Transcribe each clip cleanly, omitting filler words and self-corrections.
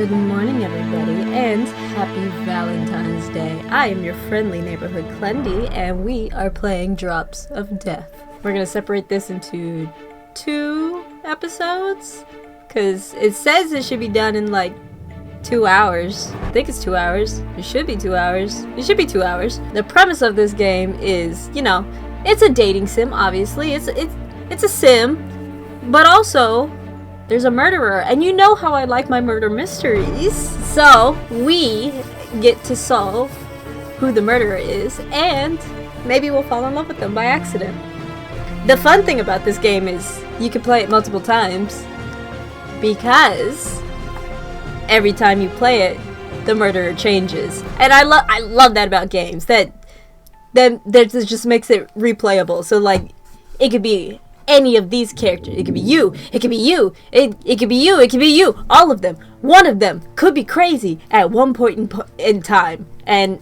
Good morning, everybody, and happy Valentine's Day. I am your friendly neighborhood Clundy, and we are playing Drops of Death. We're going to separate this into 2 episodes, because it says it should be done in like 2 hours. I think it's 2 hours. It should be 2 hours. It should be 2 hours. The premise of this game is, it's a dating sim, obviously. It's a sim, but also there's a murderer, and you know how I like my murder mysteries. So we get to solve who the murderer is, and maybe we'll fall in love with them by accident. The fun thing about this game is you can play it multiple times, because every time you play it, the murderer changes. And I love that about games. That just makes it replayable. So like, it could be any of these characters. It could be you. It could be you. It could be you. It could be you. All of them. One of them could be crazy at one point in time. And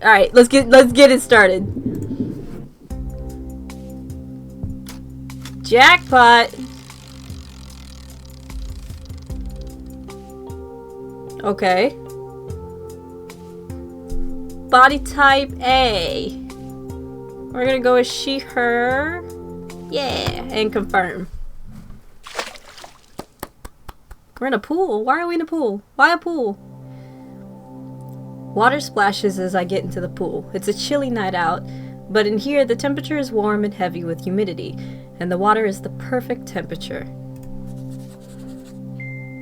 all right, let's get it started. Jackpot. Okay. Body type A. We're gonna go with she, her. Yeah, and confirm. We're in a pool. Why are we in a pool? Why a pool? Water splashes as I get into the pool. It's a chilly night out, but in here the temperature is warm and heavy with humidity, and the water is the perfect temperature.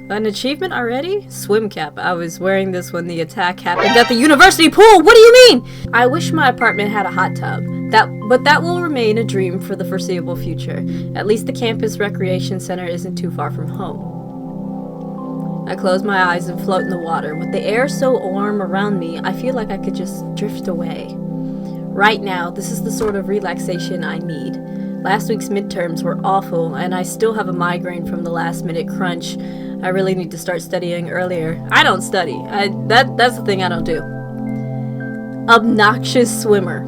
An achievement already? Swim cap. I was wearing this when the attack happened at the university pool! What do you mean? I wish my apartment had a hot tub. But that will remain a dream for the foreseeable future. At least the campus recreation center isn't too far from home. I close my eyes and float in the water. With the air so warm around me, I feel like I could just drift away. Right now, this is the sort of relaxation I need. Last week's midterms were awful, and I still have a migraine from the last-minute crunch. I really need to start studying earlier. I don't study. That's the thing I don't do. Obnoxious swimmer.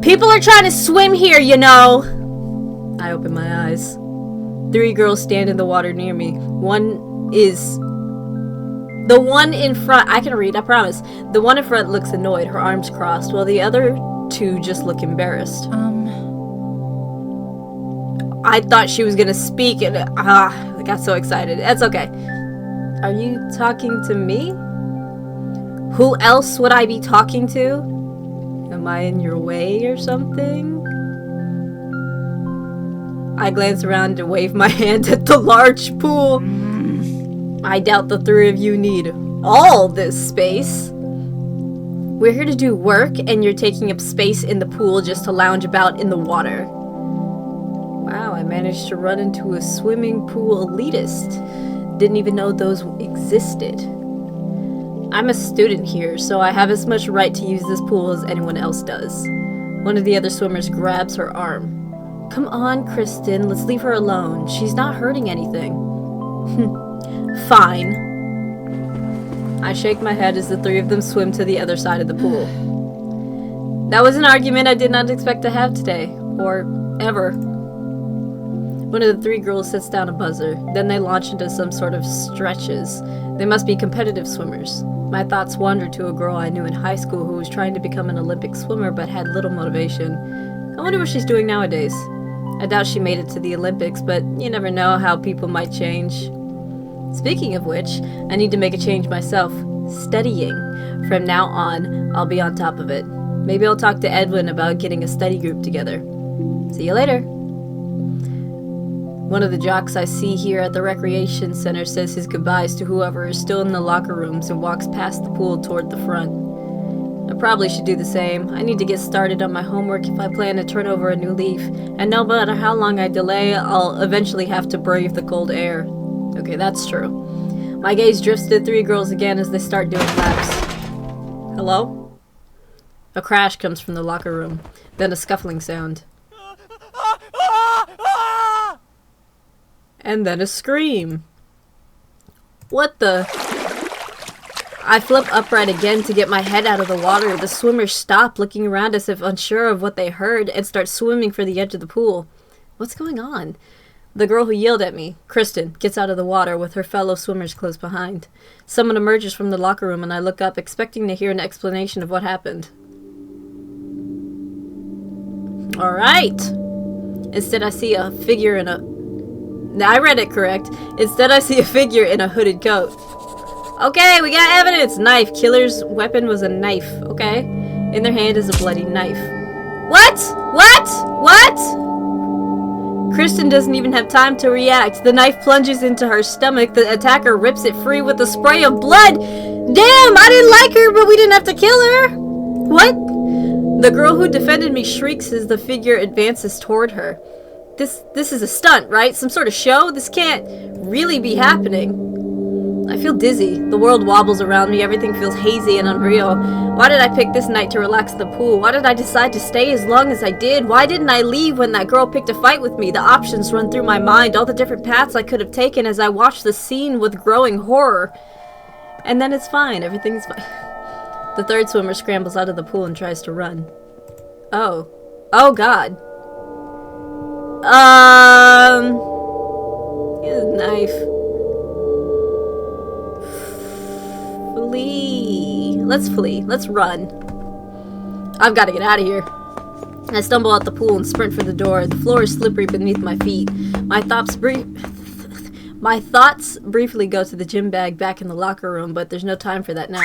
People are trying to swim here, you know! I open my eyes. 3 girls stand in the water near me. The one in front, I can read, I promise. The one in front looks annoyed, her arms crossed, while the other 2 just look embarrassed. I thought she was gonna speak and I got so excited. That's okay. Are you talking to me? Who else would I be talking to? Am I in your way or something? I glance around and wave my hand at the large pool. I doubt the 3 of you need all this space. We're here to do work, and you're taking up space in the pool just to lounge about in the water. Wow, I managed to run into a swimming pool elitist. Didn't even know those existed. I'm a student here, so I have as much right to use this pool as anyone else does. One of the other swimmers grabs her arm. Come on, Kristen, let's leave her alone. She's not hurting anything. Fine. I shake my head as the 3 of them swim to the other side of the pool. That was an argument I did not expect to have today, or ever. One of the 3 girls sets down a buzzer. Then they launch into some sort of stretches. They must be competitive swimmers. My thoughts wander to a girl I knew in high school who was trying to become an Olympic swimmer but had little motivation. I wonder what she's doing nowadays. I doubt she made it to the Olympics, but you never know how people might change. Speaking of which, I need to make a change myself. Studying. From now on, I'll be on top of it. Maybe I'll talk to Edwin about getting a study group together. See you later. One of the jocks I see here at the recreation center says his goodbyes to whoever is still in the locker rooms and walks past the pool toward the front. I probably should do the same. I need to get started on my homework if I plan to turn over a new leaf, and no matter how long I delay, I'll eventually have to brave the cold air. Okay, that's true. My gaze drifts to 3 girls again as they start doing laps. Hello? A crash comes from the locker room, then a scuffling sound. And then a scream. What the? I flip upright again to get my head out of the water. The swimmers stop, looking around as if unsure of what they heard, and start swimming for the edge of the pool. What's going on? The girl who yelled at me, Kristen, gets out of the water with her fellow swimmers close behind. Someone emerges from the locker room and I look up, expecting to hear an explanation of what happened. Alright. Instead I see a figure in a... I read it correct. Instead I see a figure in a hooded coat. Okay, we got evidence! Knife. Killer's weapon was a knife. Okay. In their hand is a bloody knife. What? What? What? Kristen doesn't even have time to react. The knife plunges into her stomach. The attacker rips it free with a spray of blood. Damn, I didn't like her, but we didn't have to kill her. What? The girl who defended me shrieks as the figure advances toward her. This is a stunt, right? Some sort of show? This can't really be happening. I feel dizzy. The world wobbles around me. Everything feels hazy and unreal. Why did I pick this night to relax at the pool? Why did I decide to stay as long as I did? Why didn't I leave when that girl picked a fight with me? The options run through my mind, all the different paths I could have taken as I watched the scene with growing horror. And then it's fine. Everything's fine. The third swimmer scrambles out of the pool and tries to run. Oh. Oh, God. His knife. Flee. Let's flee. Let's run. I've got to get out of here. I stumble out the pool and sprint for the door. The floor is slippery beneath my feet. My thoughts briefly go to the gym bag back in the locker room, but there's no time for that now.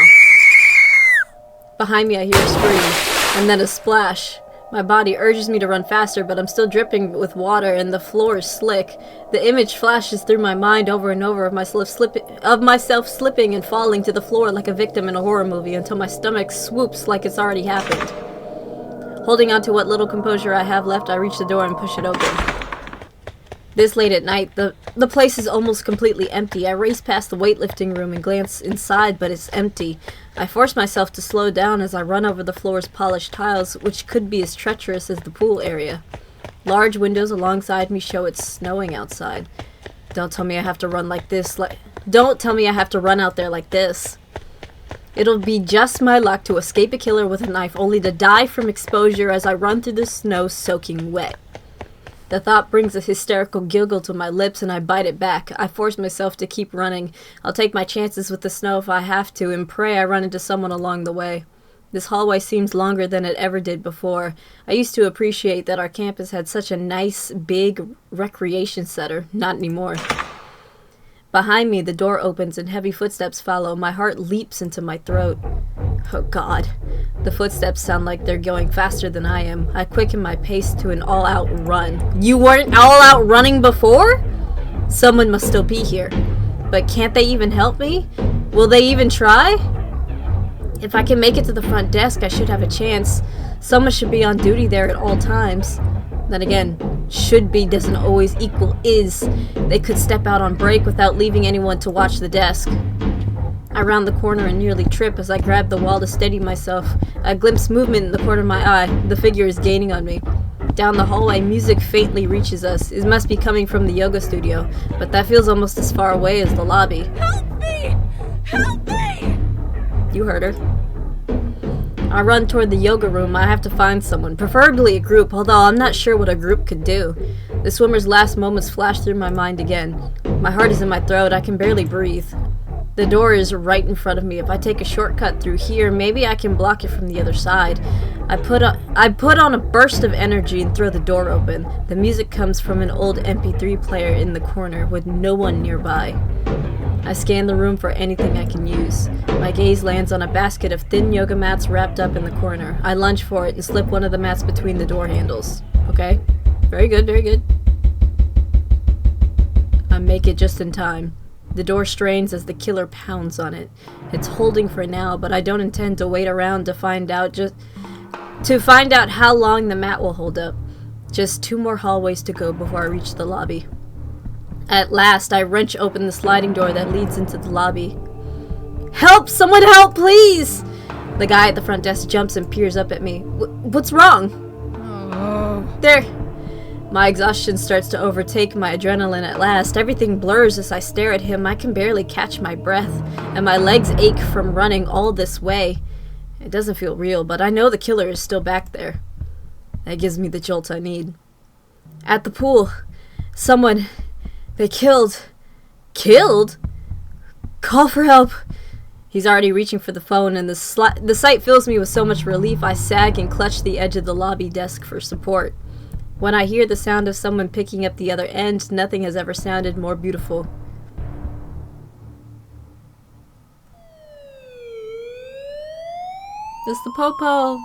Behind me I hear a scream, and then a splash. My body urges me to run faster, but I'm still dripping with water and the floor is slick. The image flashes through my mind over and over of myself slipping and falling to the floor like a victim in a horror movie until my stomach swoops like it's already happened. Holding on to what little composure I have left, I reach the door and push it open. This late at night, the place is almost completely empty. I race past the weightlifting room and glance inside, but it's empty. I force myself to slow down as I run over the floor's polished tiles, which could be as treacherous as the pool area. Large windows alongside me show it's snowing outside. Don't tell me I have to run like this. Don't tell me I have to run out there like this. It'll be just my luck to escape a killer with a knife, only to die from exposure as I run through the snow soaking wet. The thought brings a hysterical giggle to my lips and I bite it back. I force myself to keep running. I'll take my chances with the snow if I have to and pray I run into someone along the way. This hallway seems longer than it ever did before. I used to appreciate that our campus had such a nice, big recreation center. Not anymore. Behind me, the door opens and heavy footsteps follow. My heart leaps into my throat. Oh, God. The footsteps sound like they're going faster than I am. I quicken my pace to an all-out run. You weren't all-out running before? Someone must still be here. But can't they even help me? Will they even try? If I can make it to the front desk, I should have a chance. Someone should be on duty there at all times. Then again, should be doesn't always equal is. They could step out on break without leaving anyone to watch the desk. I round the corner and nearly trip as I grab the wall to steady myself. I glimpse movement in the corner of my eye. The figure is gaining on me. Down the hallway, music faintly reaches us. It must be coming from the yoga studio, but that feels almost as far away as the lobby. Help me! Help me! You heard her. I run toward the yoga room. I have to find someone, preferably a group, although I'm not sure what a group could do. The swimmer's last moments flash through my mind again. My heart is in my throat. I can barely breathe. The door is right in front of me. If I take a shortcut through here, maybe I can block it from the other side. I put on a burst of energy and throw the door open. The music comes from an old MP3 player in the corner with no one nearby. I scan the room for anything I can use. My gaze lands on a basket of thin yoga mats wrapped up in the corner. I lunge for it and slip one of the mats between the door handles. Okay. Very good, very good. I make it just in time. The door strains as the killer pounds on it. It's holding for now, but I don't intend to wait around to find out how long the mat will hold up. Just 2 more hallways to go before I reach the lobby. At last, I wrench open the sliding door that leads into the lobby. Help! Someone help, please! The guy at the front desk jumps and peers up at me. What's wrong? Oh. There. My exhaustion starts to overtake my adrenaline at last. Everything blurs as I stare at him. I can barely catch my breath, and my legs ache from running all this way. It doesn't feel real, but I know the killer is still back there. That gives me the jolt I need. At the pool, Someone... They killed... Killed? Call for help. He's already reaching for the phone, and the sight fills me with so much relief I sag and clutch the edge of the lobby desk for support. When I hear the sound of someone picking up the other end, nothing has ever sounded more beautiful. It's the Popo.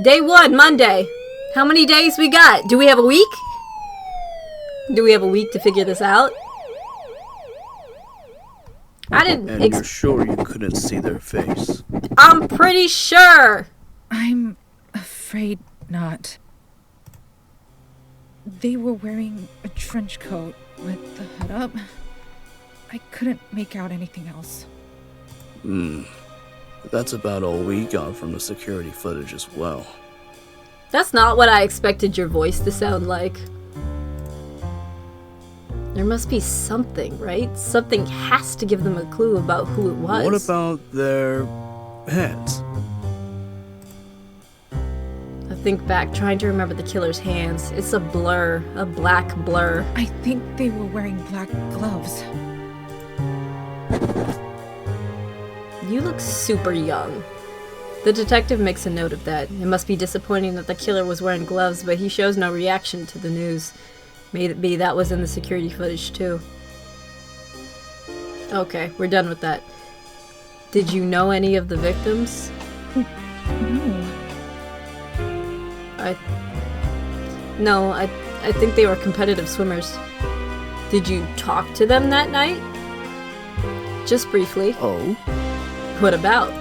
Day 1, Monday. How many days we got? Do we have a week? Do we have a week to figure this out? I didn't. And you're sure you couldn't see their face? I'm pretty sure. I'm afraid not. They were wearing a trench coat with the hood up. I couldn't make out anything else. That's about all we got from the security footage as well. That's not what I expected your voice to sound like. There must be something, right? Something has to give them a clue about who it was. What about their hands? I think back, trying to remember the killer's hands. It's a blur, a black blur. I think they were wearing black gloves. You look super young. The detective makes a note of that. It must be disappointing that the killer was wearing gloves, but he shows no reaction to the news. Maybe that was in the security footage too. Okay, we're done with that. Did you know any of the victims? No. I think they were competitive swimmers. Did you talk to them that night? Just briefly. Oh? What about?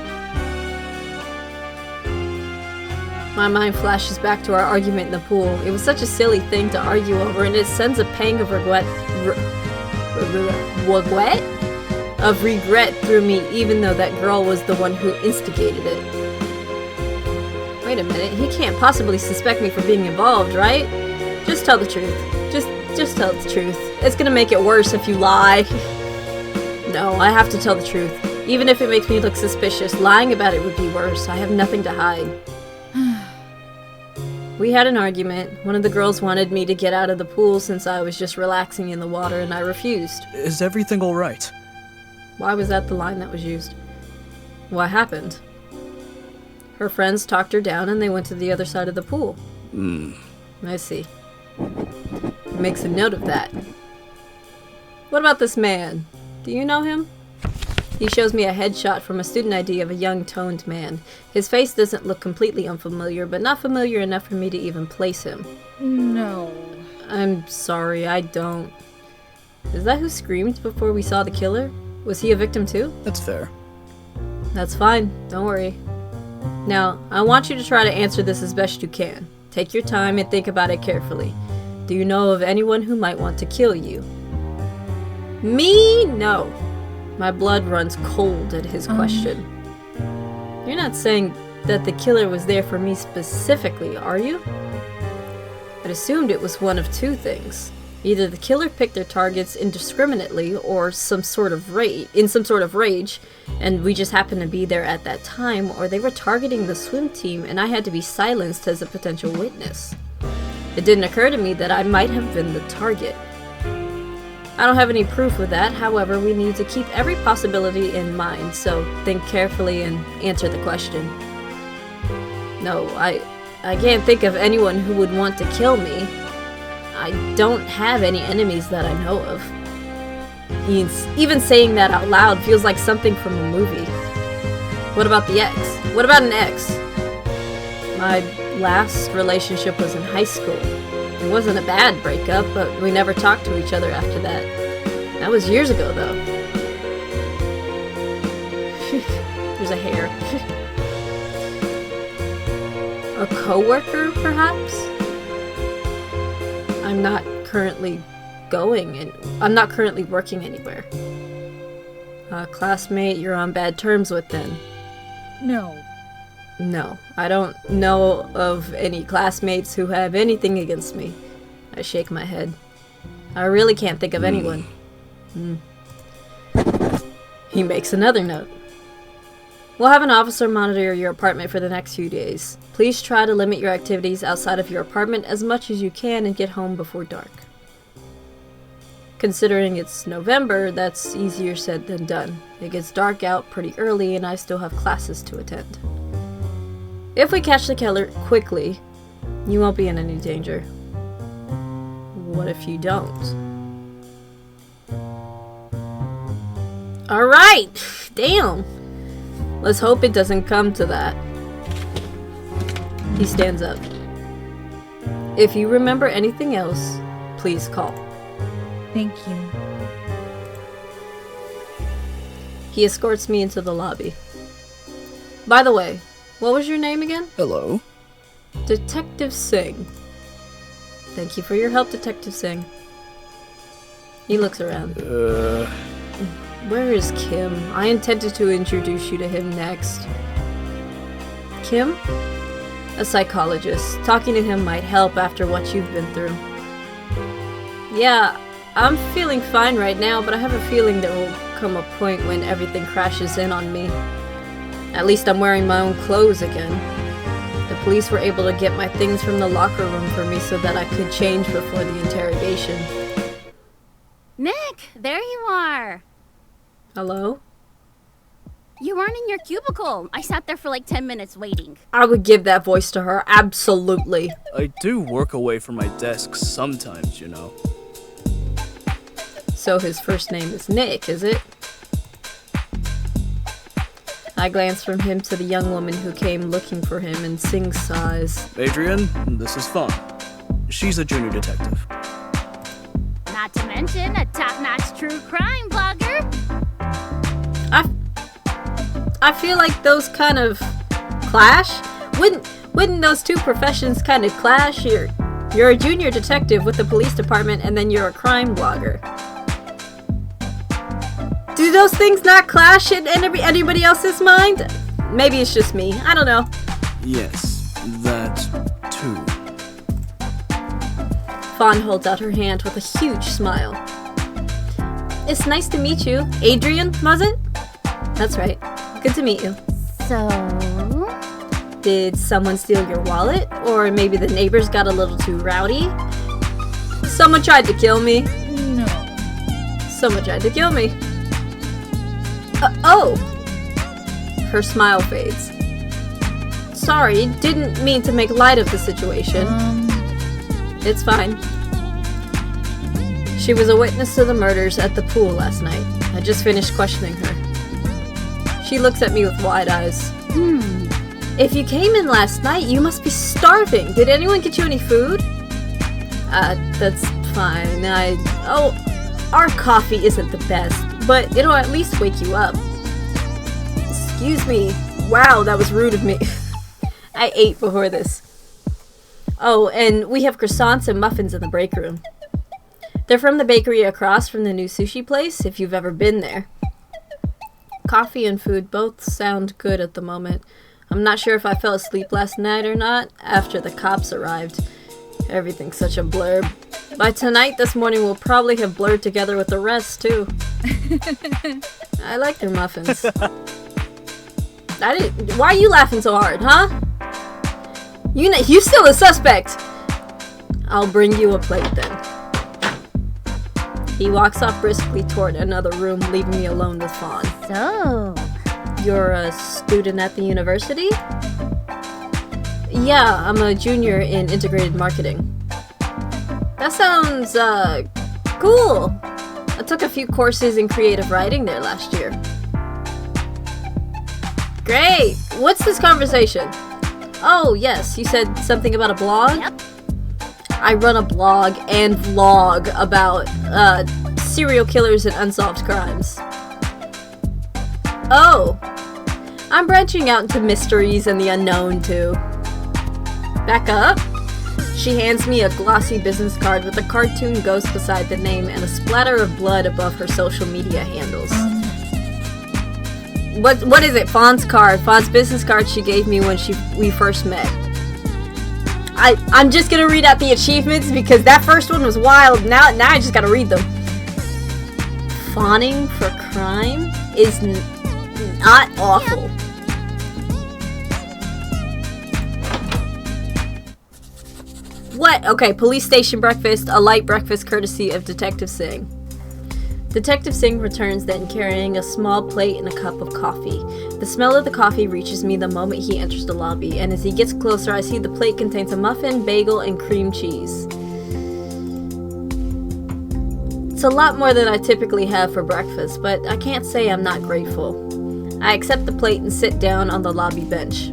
My mind flashes back to our argument in the pool. It was such a silly thing to argue over, and it sends a pang of regret through me, even though that girl was the one who instigated it. Wait a minute, he can't possibly suspect me for being involved, right? Just tell the truth. Just tell the truth. It's gonna make it worse if you lie. No, I have to tell the truth. Even if it makes me look suspicious, lying about it would be worse. I have nothing to hide. We had an argument. One of the girls wanted me to get out of the pool since I was just relaxing in the water, and I refused. Is everything alright? Why was that the line that was used? What happened? Her friends talked her down and they went to the other side of the pool. I see. Makes a note of that. What about this man? Do you know him? He shows me a headshot from a student ID of a young, toned man. His face doesn't look completely unfamiliar, but not familiar enough for me to even place him. No. I'm sorry, I don't. Is that who screamed before we saw the killer? Was he a victim too? That's fair. That's fine, don't worry. Now, I want you to try to answer this as best you can. Take your time and think about it carefully. Do you know of anyone who might want to kill you? Me? No. My blood runs cold at his question. You're not saying that the killer was there for me specifically, are you? I'd assumed it was one of two things. Either the killer picked their targets indiscriminately or in some sort of rage, and we just happened to be there at that time, or they were targeting the swim team and I had to be silenced as a potential witness. It didn't occur to me that I might have been the target. I don't have any proof of that, however, we need to keep every possibility in mind, so think carefully and answer the question. No, I can't think of anyone who would want to kill me. I don't have any enemies that I know of. Even saying that out loud feels like something from a movie. What about the ex? What about an ex? My last relationship was in high school. It wasn't a bad breakup, but we never talked to each other after that. That was years ago, though. There's a hair. A coworker, perhaps? I'm not currently working anywhere. A classmate you're on bad terms with, then? No. No, I don't know of any classmates who have anything against me. I shake my head. I really can't think of anyone. He makes another note. We'll have an officer monitor your apartment for the next few days. Please try to limit your activities outside of your apartment as much as you can and get home before dark. Considering it's November, that's easier said than done. It gets dark out pretty early and I still have classes to attend. If we catch the killer quickly, you won't be in any danger. What if you don't? Alright! Damn! Let's hope it doesn't come to that. He stands up. If you remember anything else, please call. Thank you. He escorts me into the lobby. By the way, what was your name again? Hello? Detective Singh. Thank you for your help, Detective Singh. He looks around. Where is Kim? I intended to introduce you to him next. Kim? A psychologist. Talking to him might help after what you've been through. Yeah, I'm feeling fine right now, but I have a feeling there will come a point when everything crashes in on me. At least I'm wearing my own clothes again. The police were able to get my things from the locker room for me so that I could change before the interrogation. Nick, there you are. Hello? You weren't in your cubicle. I sat there for like 10 minutes waiting. I would give that voice to her, absolutely. I do work away from my desk sometimes, you know. So his first name is Nick, is it? I glance from him to the young woman who came looking for him and Singh's sighs. Adrian, this is Fawn. She's a junior detective. Not to mention a top-notch true crime blogger. I feel like those kind of clash. Wouldn't those two professions kind of clash? You're a junior detective with the police department and then you're a crime blogger. Do those things not clash in anybody else's mind? Maybe it's just me. I don't know. Yes, that too. Fawn holds out her hand with a huge smile. It's nice to meet you. Adrian, was it? That's right. Good to meet you. So? Did someone steal your wallet? Or maybe the neighbors got a little too rowdy? Someone tried to kill me. No. Someone tried to kill me. Oh! Her smile fades. Sorry, didn't mean to make light of the situation. It's fine. She was a witness to the murders at the pool last night. I just finished questioning her. She looks at me with wide eyes. If you came in last night, you must be starving. Did anyone get you any food? That's fine. Our coffee isn't the best, but it'll at least wake you up. Excuse me. Wow, that was rude of me. I ate before this. Oh, and we have croissants and muffins in the break room. They're from the bakery across from the new sushi place, if you've ever been there. Coffee and food both sound good at the moment. I'm not sure if I fell asleep last night or not after the cops arrived. Everything's such a blur. By tonight, this morning will probably have blurred together with the rest, too. I like their muffins. Why are you laughing so hard, huh? You still a suspect! I'll bring you a plate then. He walks off briskly toward another room, leaving me alone with Fawn. So? You're a student at the university? Yeah, I'm a junior in integrated marketing. That sounds, cool. I took a few courses in creative writing there last year. Great! What's this conversation? Oh, yes, you said something about a blog? Yep. I run a blog and vlog about, serial killers and unsolved crimes. Oh! I'm branching out into mysteries and the unknown, too. Back up. She hands me a glossy business card with a cartoon ghost beside the name and a splatter of blood above her social media handles. What is it? Fawn's card. Fawn's business card she gave me when we first met. I'm just gonna read out the achievements because that first one was wild. Now I just gotta read them. Fawning for crime is not awful. What? Okay, police station breakfast, a light breakfast courtesy of Detective Singh. Detective Singh returns then, carrying a small plate and a cup of coffee. The smell of the coffee reaches me the moment he enters the lobby, and as he gets closer, I see the plate contains a muffin, bagel, and cream cheese. It's a lot more than I typically have for breakfast, but I can't say I'm not grateful. I accept the plate and sit down on the lobby bench.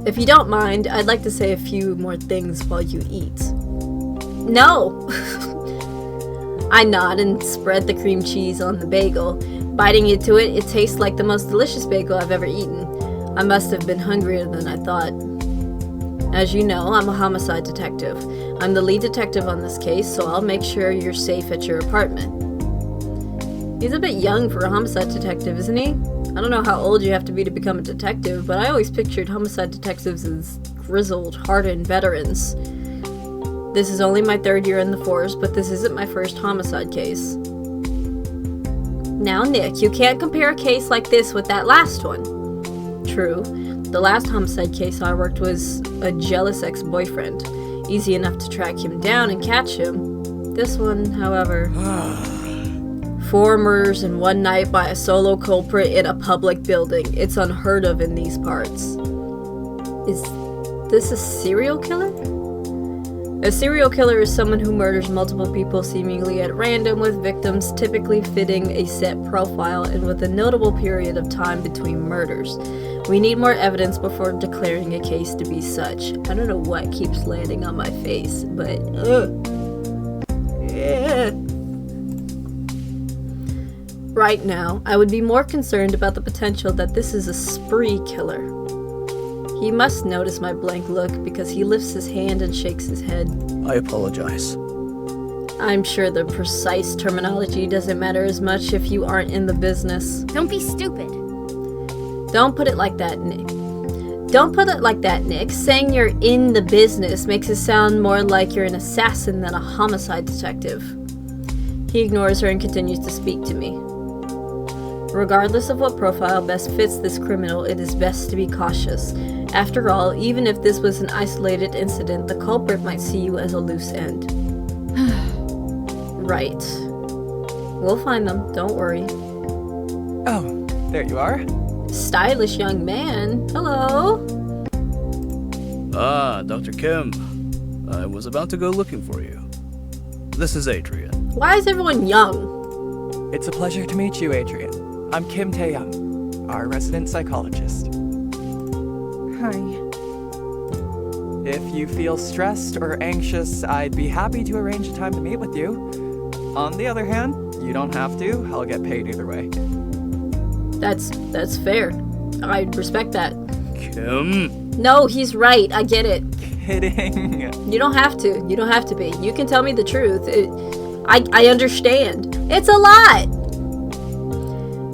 If you don't mind, I'd like to say a few more things while you eat. No! I nod and spread the cream cheese on the bagel. Biting into it, it tastes like the most delicious bagel I've ever eaten. I must have been hungrier than I thought. As you know, I'm a homicide detective. I'm the lead detective on this case, so I'll make sure you're safe at your apartment. He's a bit young for a homicide detective, isn't he? I don't know how old you have to be to become a detective, but I always pictured homicide detectives as grizzled, hardened veterans. This is only my 3rd year in the force, but this isn't my first homicide case. Now, Nick, you can't compare a case like this with that last one. True. The last homicide case I worked was a jealous ex-boyfriend. Easy enough to track him down and catch him. This one, however... 4 murders in one night by a solo culprit in a public building. It's unheard of in these parts. Is this a serial killer? A serial killer is someone who murders multiple people seemingly at random, with victims typically fitting a set profile and with a notable period of time between murders. We need more evidence before declaring a case to be such. I don't know what keeps landing on my face, but Right now, I would be more concerned about the potential that this is a spree killer. He must notice my blank look because he lifts his hand and shakes his head. I apologize. I'm sure the precise terminology doesn't matter as much if you aren't in the business. Don't be stupid. Don't put it like that, Nick. Don't put it like that, Nick. Saying you're in the business makes it sound more like you're an assassin than a homicide detective. He ignores her and continues to speak to me. Regardless of what profile best fits this criminal, it is best to be cautious. After all, even if this was an isolated incident, the culprit might see you as a loose end. Right. We'll find them, don't worry. Oh, there you are. Stylish young man. Hello. Ah, Dr. Kim. I was about to go looking for you. This is Adrian. Why is everyone young? It's a pleasure to meet you, Adrian. I'm Kim Taeyang, our resident psychologist. Hi. If you feel stressed or anxious, I'd be happy to arrange a time to meet with you. On the other hand, you don't have to. I'll get paid either way. That's fair. I respect that. Kim? No, he's right. I get it. Kidding. You don't have to. You don't have to be. You can tell me the truth. I understand. It's a lot.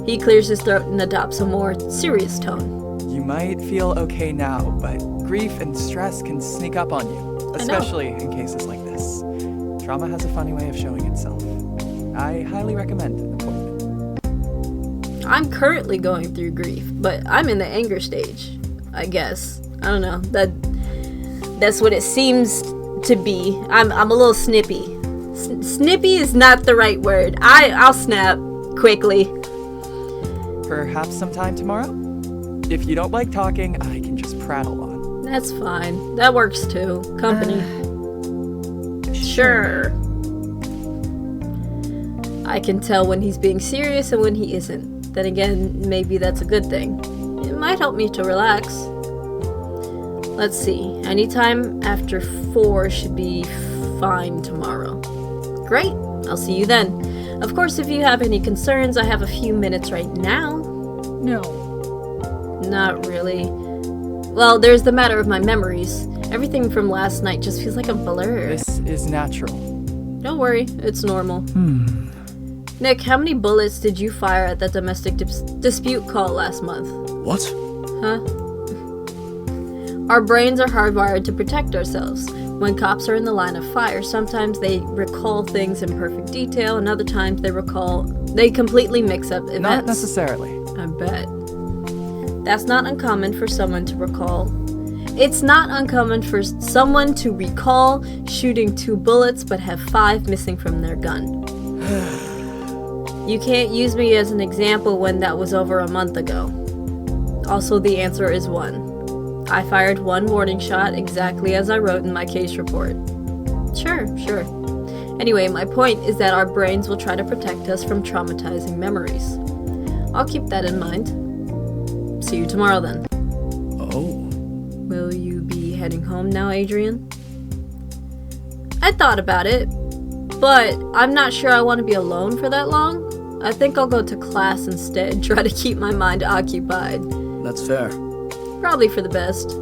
He clears his throat and adopts a more serious tone. You might feel okay now, but grief and stress can sneak up on you, especially in cases like this. Trauma has a funny way of showing itself. I highly recommend an appointment. I'm currently going through grief, but I'm in the anger stage, I guess. I don't know. That's what it seems to be. I'm a little snippy. Snippy is not the right word. I'll snap quickly. Perhaps sometime tomorrow? If you don't like talking, I can just prattle on. That's fine. That works too. Company. Sure. I can tell when he's being serious and when he isn't. Then again, maybe that's a good thing. It might help me to relax. Let's see. Anytime after 4 should be fine tomorrow. Great. I'll see you then. Of course, if you have any concerns, I have a few minutes right now. No. Not really. Well, there's the matter of my memories. Everything from last night just feels like a blur. This is natural. Don't worry, it's normal. Nick, how many bullets did you fire at that domestic dispute call last month? What? Huh? Our brains are hardwired to protect ourselves. When cops are in the line of fire, sometimes they recall things in perfect detail, and other times they completely mix up events. Not necessarily. I bet. That's not uncommon for someone to recall. It's not uncommon for someone to recall shooting 2 bullets but have 5 missing from their gun. You can't use me as an example when that was over a month ago. Also, the answer is 1. I fired 1 warning shot exactly as I wrote in my case report. Sure. Anyway, my point is that our brains will try to protect us from traumatizing memories. I'll keep that in mind. See you tomorrow then. Oh. Will you be heading home now, Adrian? I thought about it, but I'm not sure I want to be alone for that long. I think I'll go to class instead, try to keep my mind occupied. That's fair. Probably for the best.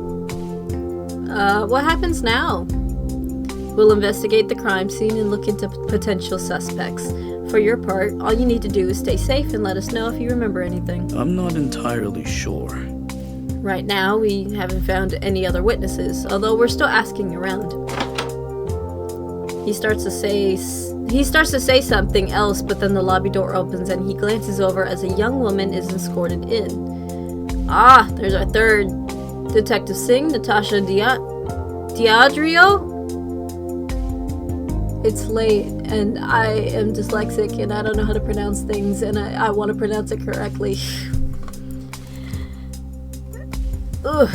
What happens now? We'll investigate the crime scene and look into potential suspects. For your part, all you need to do is stay safe and let us know if you remember anything. I'm not entirely sure. Right now, we haven't found any other witnesses, although we're still asking around. He starts to say something else, but then the lobby door opens and he glances over as a young woman is escorted in. Ah, there's our third. Detective Singh, Natasha Diadrio? It's late, and I am dyslexic, and I don't know how to pronounce things, and I want to pronounce it correctly. Ugh.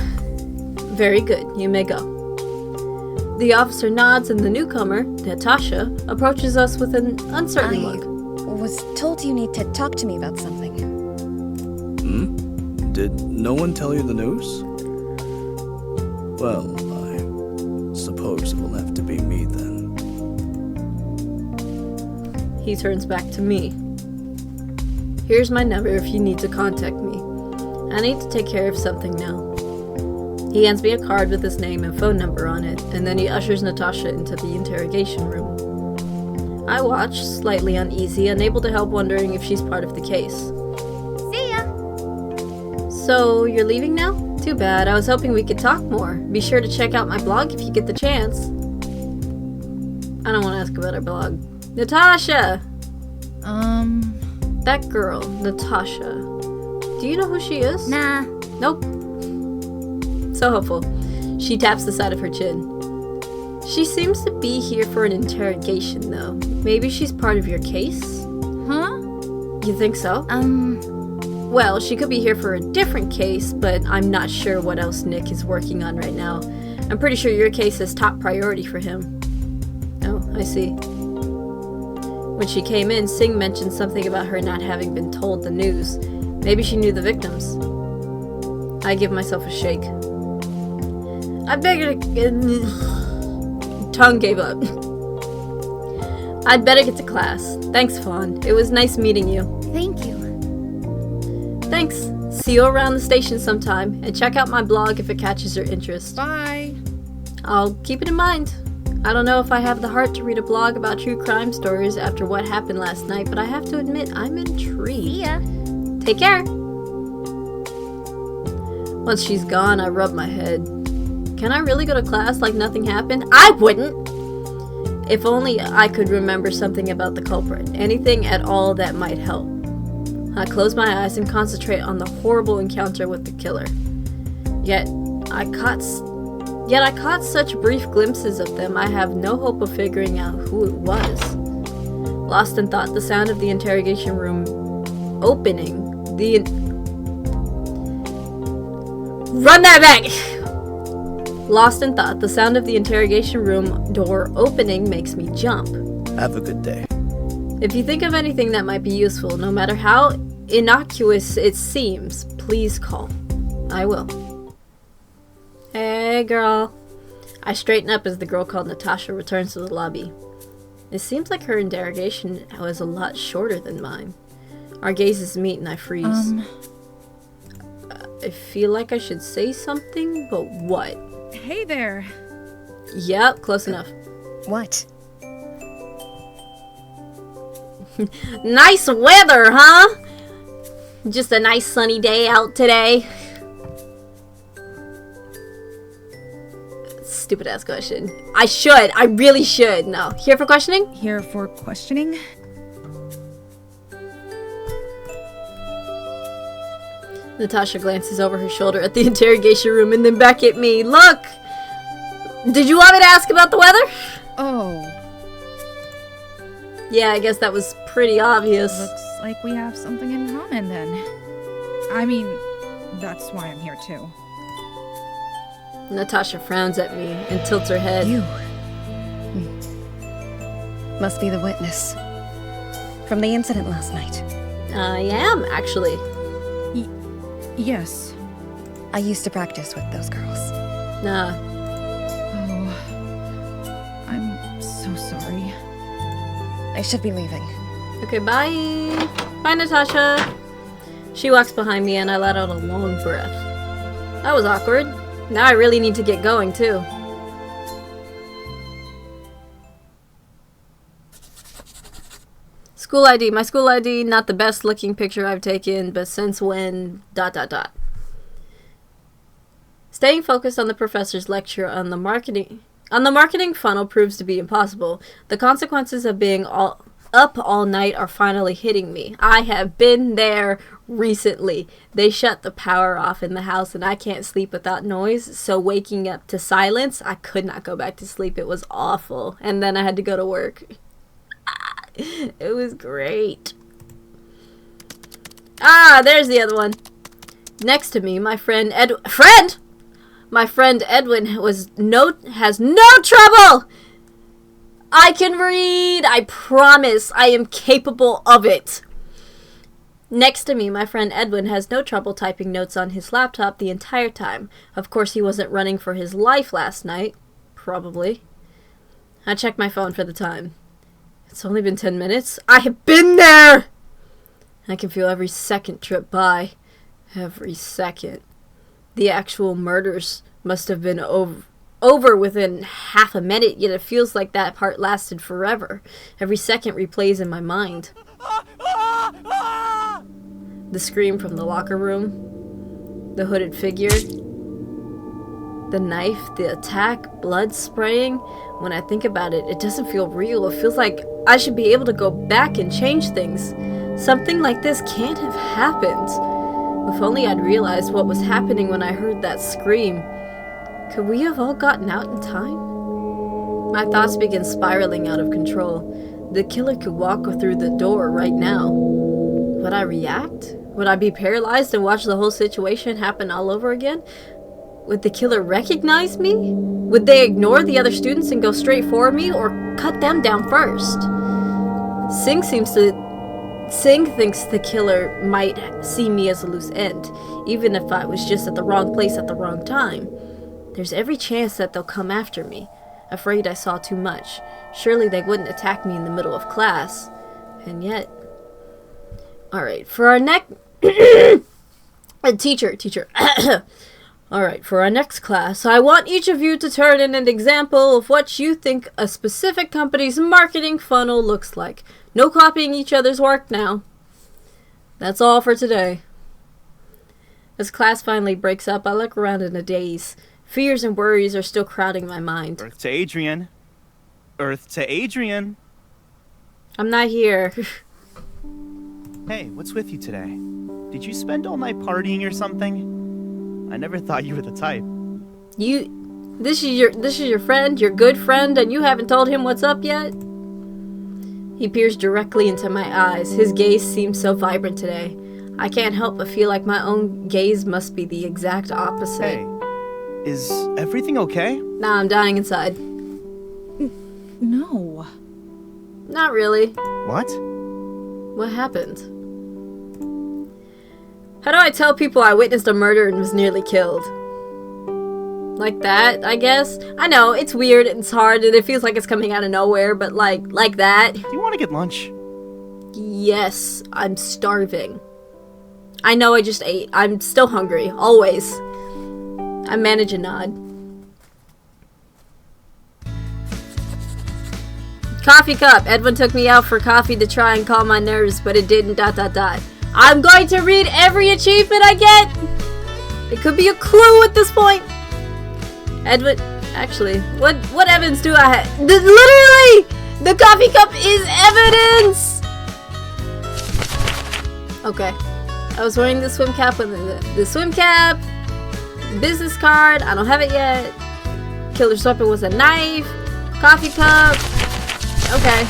Very good, you may go. The officer nods, and the newcomer, Natasha, approaches us with an uncertain look. I was told you need to talk to me about something. Did no one tell you the news? Well, I suppose it will have to be me then. He turns back to me. Here's my number if you need to contact me. I need to take care of something now. He hands me a card with his name and phone number on it, and then he ushers Natasha into the interrogation room. I watch, slightly uneasy, unable to help wondering if she's part of the case. See ya! So, you're leaving now? Too bad, I was hoping we could talk more. Be sure to check out my blog if you get the chance. I don't want to ask about her blog. Natasha! That girl, Natasha. Do you know who she is? Nah. Nope. So hopeful. She taps the side of her chin. She seems to be here for an interrogation, though. Maybe she's part of your case? Huh? You think so? Well, she could be here for a different case, but I'm not sure what else Nick is working on right now. I'm pretty sure your case is top priority for him. Oh, I see. When she came in, Singh mentioned something about her not having been told the news. Maybe she knew the victims. I give myself a shake. I better tongue gave up. I'd better get to class. Thanks, Fawn. It was nice meeting you. Thank you. Thanks. See you around the station sometime, and check out my blog if it catches your interest. Bye. I'll keep it in mind. I don't know if I have the heart to read a blog about true crime stories after what happened last night, but I have to admit, I'm intrigued. See ya. Take care. Once she's gone, I rub my head. Can I really go to class like nothing happened? I wouldn't! If only I could remember something about the culprit. Anything at all that might help. I close my eyes and concentrate on the horrible encounter with the killer. Yet I caught such brief glimpses of them, I have no hope of figuring out who it was. Lost in thought, the sound of the interrogation room opening, Run that back! Lost in thought, the sound of the interrogation room door opening makes me jump. Have a good day. If you think of anything that might be useful, no matter how innocuous it seems, please call. I will. Hey, girl. I straighten up as the girl called Natasha returns to the lobby. It seems like her interrogation was a lot shorter than mine. Our gazes meet and I freeze. I feel like I should say something, but what? Hey there. Yep, close enough. What? Nice weather, huh? Just a nice sunny day out today. Stupid ass question. I really should. No. Here for questioning? Here for questioning? Natasha glances over her shoulder at the interrogation room and then back at me. Look! Did you want me to ask about the weather? Oh. Yeah, I guess that was pretty obvious. Looks like we have something in common then. I mean, that's why I'm here too. Natasha frowns at me and tilts her head. You. Must be the witness. From the incident last night. I am, actually. Yes. I used to practice with those girls. Nah. Oh, I'm so sorry. I should be leaving. Okay, bye. Bye, Natasha. She walks behind me and I let out a long breath. That was awkward. Now I really need to get going, too. School ID. My school ID, not the best looking picture I've taken, but since when... ... Staying focused on the professor's lecture on the marketing funnel proves to be impossible. The consequences of being up all night are finally hitting me. I have been there recently. They shut the power off in the house and I can't sleep without noise, so waking up to silence, I could not go back to sleep. It was awful. And then I had to go to work. It was great. Ah, there's the other one. Next to me, my friend My friend Edwin has no trouble! I can read! I promise I am capable of it! Next to me, my friend Edwin has no trouble typing notes on his laptop the entire time. Of course, he wasn't running for his life last night. Probably. I checked my phone for the time. It's only been 10 minutes. I have been there! I can feel every second trip by. Every second. The actual murders must have been over within half a minute, yet it feels like that part lasted forever. Every second replays in my mind. The scream from the locker room, the hooded figure, the knife, the attack, blood spraying. When I think about it, it doesn't feel real. It feels like I should be able to go back and change things. Something like this can't have happened. If only I'd realized what was happening when I heard that scream. Could we have all gotten out in time? My thoughts begin spiraling out of control. The killer could walk through the door right now. Would I react? Would I be paralyzed and watch the whole situation happen all over again? Would the killer recognize me? Would they ignore the other students and go straight for me, or cut them down first? Singh thinks the killer might see me as a loose end, even if I was just at the wrong place at the wrong time. There's every chance that they'll come after me. Afraid I saw too much. Surely they wouldn't attack me in the middle of class. And yet... Alright, for our next... Teacher. Alright, for our next class, I want each of you to turn in an example of what you think a specific company's marketing funnel looks like. No copying each other's work now. That's all for today. As class finally breaks up, I look around in a daze. Fears and worries are still crowding my mind. Earth to Adrian. Earth to Adrian. I'm not here. Hey, what's with you today? Did you spend all night partying or something? I never thought you were the type. This is your friend, your good friend, and you haven't told him what's up yet? He peers directly into my eyes. His gaze seems so vibrant today. I can't help but feel like my own gaze must be the exact opposite. Hey, is everything okay? Nah, I'm dying inside. No. Not really. What? What happened? How do I tell people I witnessed a murder and was nearly killed? Like that, I guess? I know, it's weird, it's hard, and it feels like it's coming out of nowhere, but like that. Do you want to get lunch? Yes, I'm starving. I know I just ate. I'm still hungry, always. I manage a nod. Coffee cup. Edwin took me out for coffee to try and calm my nerves, but it didn't ... I'm going to read every achievement I get! It could be a clue at this point. Edwin, actually, what evidence do I have? Literally! The coffee cup is evidence! Okay. I was wearing the swim cap with the swim cap, business card, I don't have it yet. Killer's weapon was a knife, coffee cup. Okay.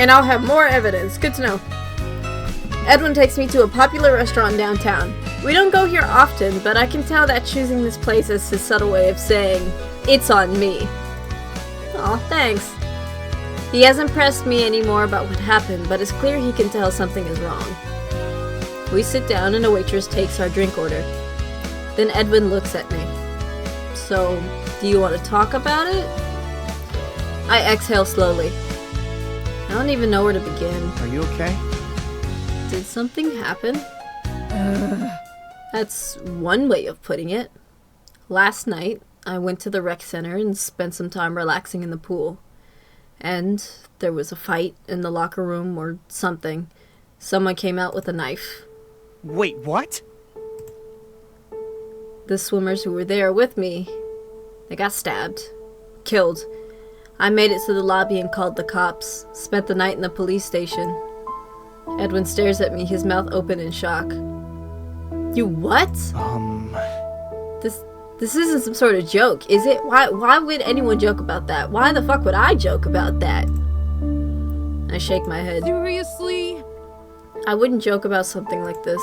And I'll have more evidence. Good to know. Edwin takes me to a popular restaurant downtown. We don't go here often, but I can tell that choosing this place is his subtle way of saying, it's on me. Aw, thanks. He hasn't pressed me anymore about what happened, but it's clear he can tell something is wrong. We sit down and a waitress takes our drink order. Then Edwin looks at me. So, do you want to talk about it? I exhale slowly. I don't even know where to begin. Are you okay? Did something happen? That's one way of putting it. Last night, I went to the rec center and spent some time relaxing in the pool. And there was a fight in the locker room or something. Someone came out with a knife. Wait, what? The swimmers who were there with me, they got stabbed. Killed. I made it to the lobby and called the cops. Spent the night in the police station. Edwin stares at me, his mouth open in shock. You what? This isn't some sort of joke, is it? Why would anyone joke about that? Why the fuck would I joke about that? I shake my head. Seriously? I wouldn't joke about something like this.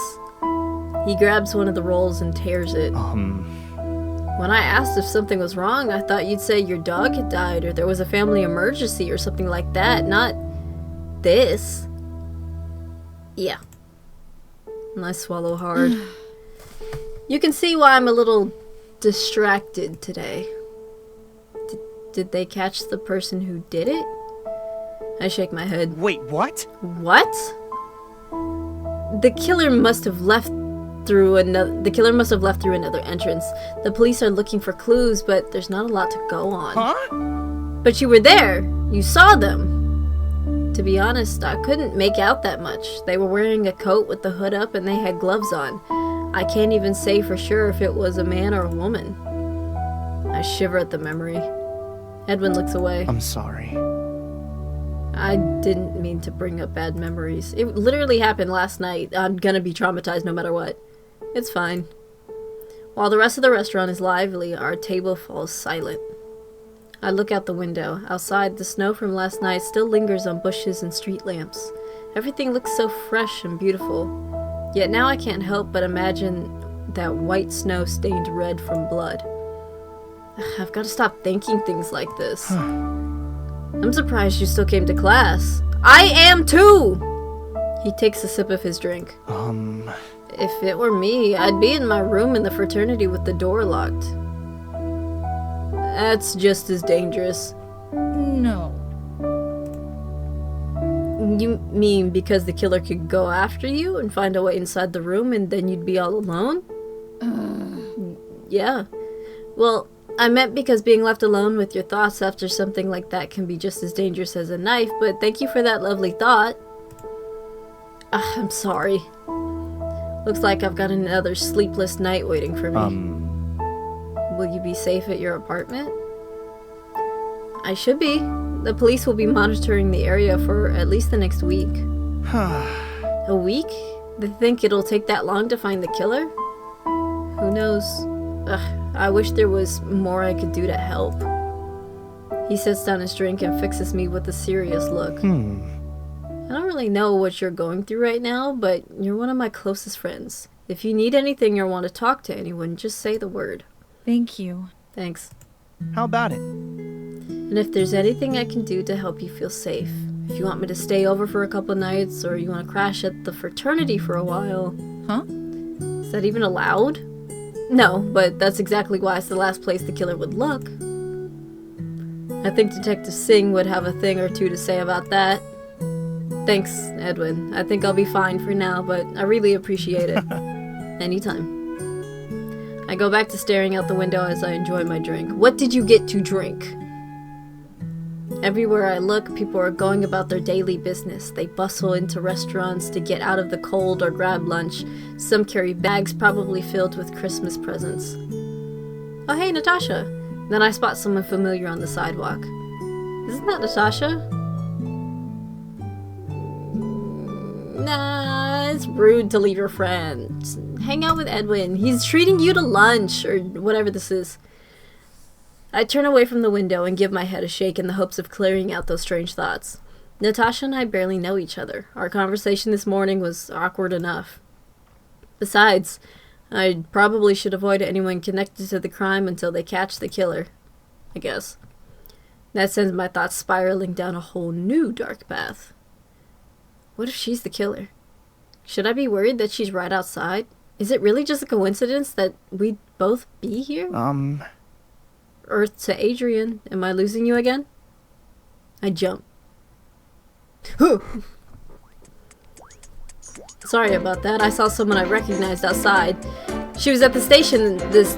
He grabs one of the rolls and tears it. When I asked if something was wrong, I thought you'd say your dog had died or there was a family emergency or something like that, not this. Yeah. And I swallow hard. You can see why I'm a little distracted today. Did they catch the person who did it? I shake my head. Wait, what? What? The killer must have left through another entrance. The police are looking for clues, but there's not a lot to go on. Huh? But you were there. You saw them. To be honest, I couldn't make out that much. They were wearing a coat with the hood up and they had gloves on. I can't even say for sure if it was a man or a woman. I shiver at the memory. Edwin looks away. I'm sorry. I didn't mean to bring up bad memories. It literally happened last night. I'm gonna be traumatized no matter what. It's fine. While the rest of the restaurant is lively, our table falls silent. I look out the window. Outside, the snow from last night still lingers on bushes and street lamps. Everything looks so fresh and beautiful. Yet now I can't help but imagine that white snow stained red from blood. I've got to stop thinking things like this. I'm surprised you still came to class. I am too! He takes a sip of his drink. If it were me, I'd be in my room in the fraternity with the door locked. That's just as dangerous. No. You mean because the killer could go after you and find a way inside the room and then you'd be all alone? Yeah. Well, I meant because being left alone with your thoughts after something like that can be just as dangerous as a knife, but thank you for that lovely thought. I'm sorry. Looks like I've got another sleepless night waiting for me. Will you be safe at your apartment? I should be. The police will be monitoring the area for at least the next week. A week? They think it'll take that long to find the killer? Who knows? I wish there was more I could do to help. He sets down his drink and fixes me with a serious look. I don't really know what you're going through right now, but you're one of my closest friends. If you need anything or want to talk to anyone, just say the word. Thank you. Thanks. How about it? And if there's anything I can do to help you feel safe, if you want me to stay over for a couple nights or you want to crash at the fraternity for a while. Huh? Is that even allowed? No, but that's exactly why it's the last place the killer would look. I think Detective Singh would have a thing or two to say about that. Thanks, Edwin. I think I'll be fine for now, but I really appreciate it. Anytime. I go back to staring out the window as I enjoy my drink. What did you get to drink? Everywhere I look, people are going about their daily business. They bustle into restaurants to get out of the cold or grab lunch. Some carry bags probably filled with Christmas presents. Oh hey, Natasha! Then I spot someone familiar on the sidewalk. Isn't that Natasha? Nah, it's rude to leave your friend. Just hang out with Edwin. He's treating you to lunch, or whatever this is. I turn away from the window and give my head a shake in the hopes of clearing out those strange thoughts. Natasha and I barely know each other. Our conversation this morning was awkward enough. Besides, I probably should avoid anyone connected to the crime until they catch the killer, I guess. That sends my thoughts spiraling down a whole new dark path. What if she's the killer? Should I be worried that she's right outside? Is it really just a coincidence that we'd both be here? Earth to Adrian. Am I losing you again? I jump. Sorry about that. I saw someone I recognized outside. She was at the station this...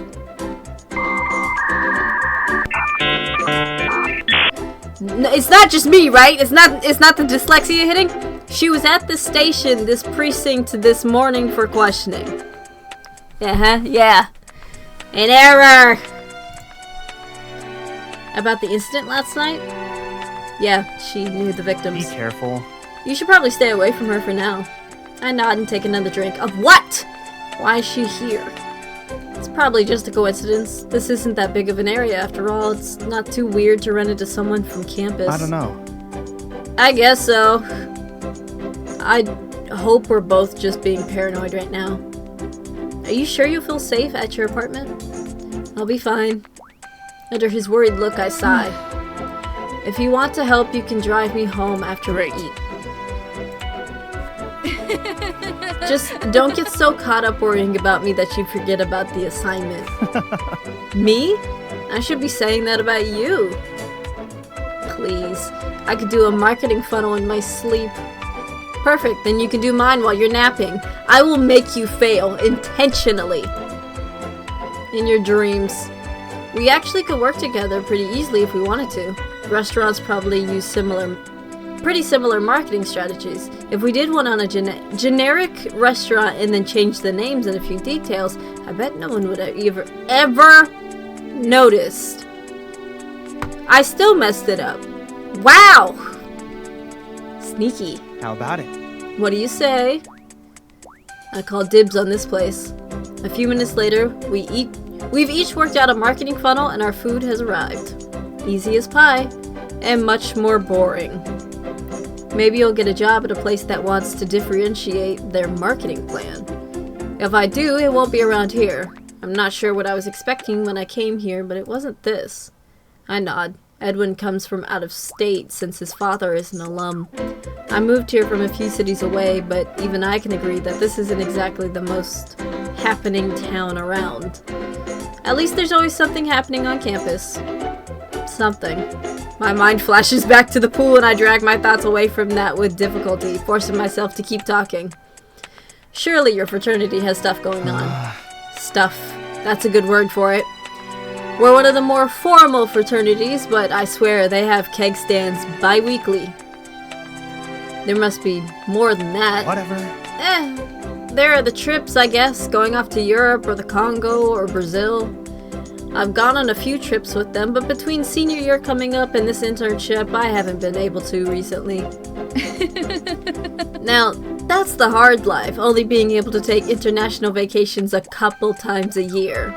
No, it's not just me, right? It's not the dyslexia hitting? She was at the station, this precinct, this morning for questioning. Yeah. An error! About the incident last night? Yeah, she knew the victims. Be careful. You should probably stay away from her for now. I nod and take another drink. Of what? Why is she here? It's probably just a coincidence. This isn't that big of an area after all. It's not too weird to run into someone from campus. I don't know. I guess so. I hope we're both just being paranoid right now. Are you sure you'll feel safe at your apartment? I'll be fine. Under his worried look, I sigh. If you want to help, you can drive me home after we eat. Just don't get so caught up worrying about me that you forget about the assignment. Me? I should be saying that about you. Please. I could do a marketing funnel in my sleep. Perfect, then you can do mine while you're napping. I will make you fail, intentionally. In your dreams. We actually could work together pretty easily if we wanted to. Restaurants probably use pretty similar marketing strategies. If we did one on a generic restaurant and then changed the names and a few details, I bet no one would have ever noticed. I still messed it up. Wow! Sneaky. How about it? What do you say? I call dibs on this place. A few minutes later, we've each worked out a marketing funnel and our food has arrived. Easy as pie, and much more boring. Maybe you'll get a job at a place that wants to differentiate their marketing plan. If I do, it won't be around here. I'm not sure what I was expecting when I came here, but it wasn't this. I nod. Edwin comes from out of state since his father is an alum. I moved here from a few cities away, but even I can agree that this isn't exactly the most happening town around. At least there's always something happening on campus. Something. My mind flashes back to the pool and I drag my thoughts away from that with difficulty, forcing myself to keep talking. Surely your fraternity has stuff going on. Stuff. That's a good word for it. We're one of the more formal fraternities, but I swear they have keg stands bi-weekly. There must be more than that. Whatever. There are the trips, I guess, going off to Europe or the Congo or Brazil. I've gone on a few trips with them, but between senior year coming up and this internship, I haven't been able to recently. Now, that's the hard life, only being able to take international vacations a couple times a year.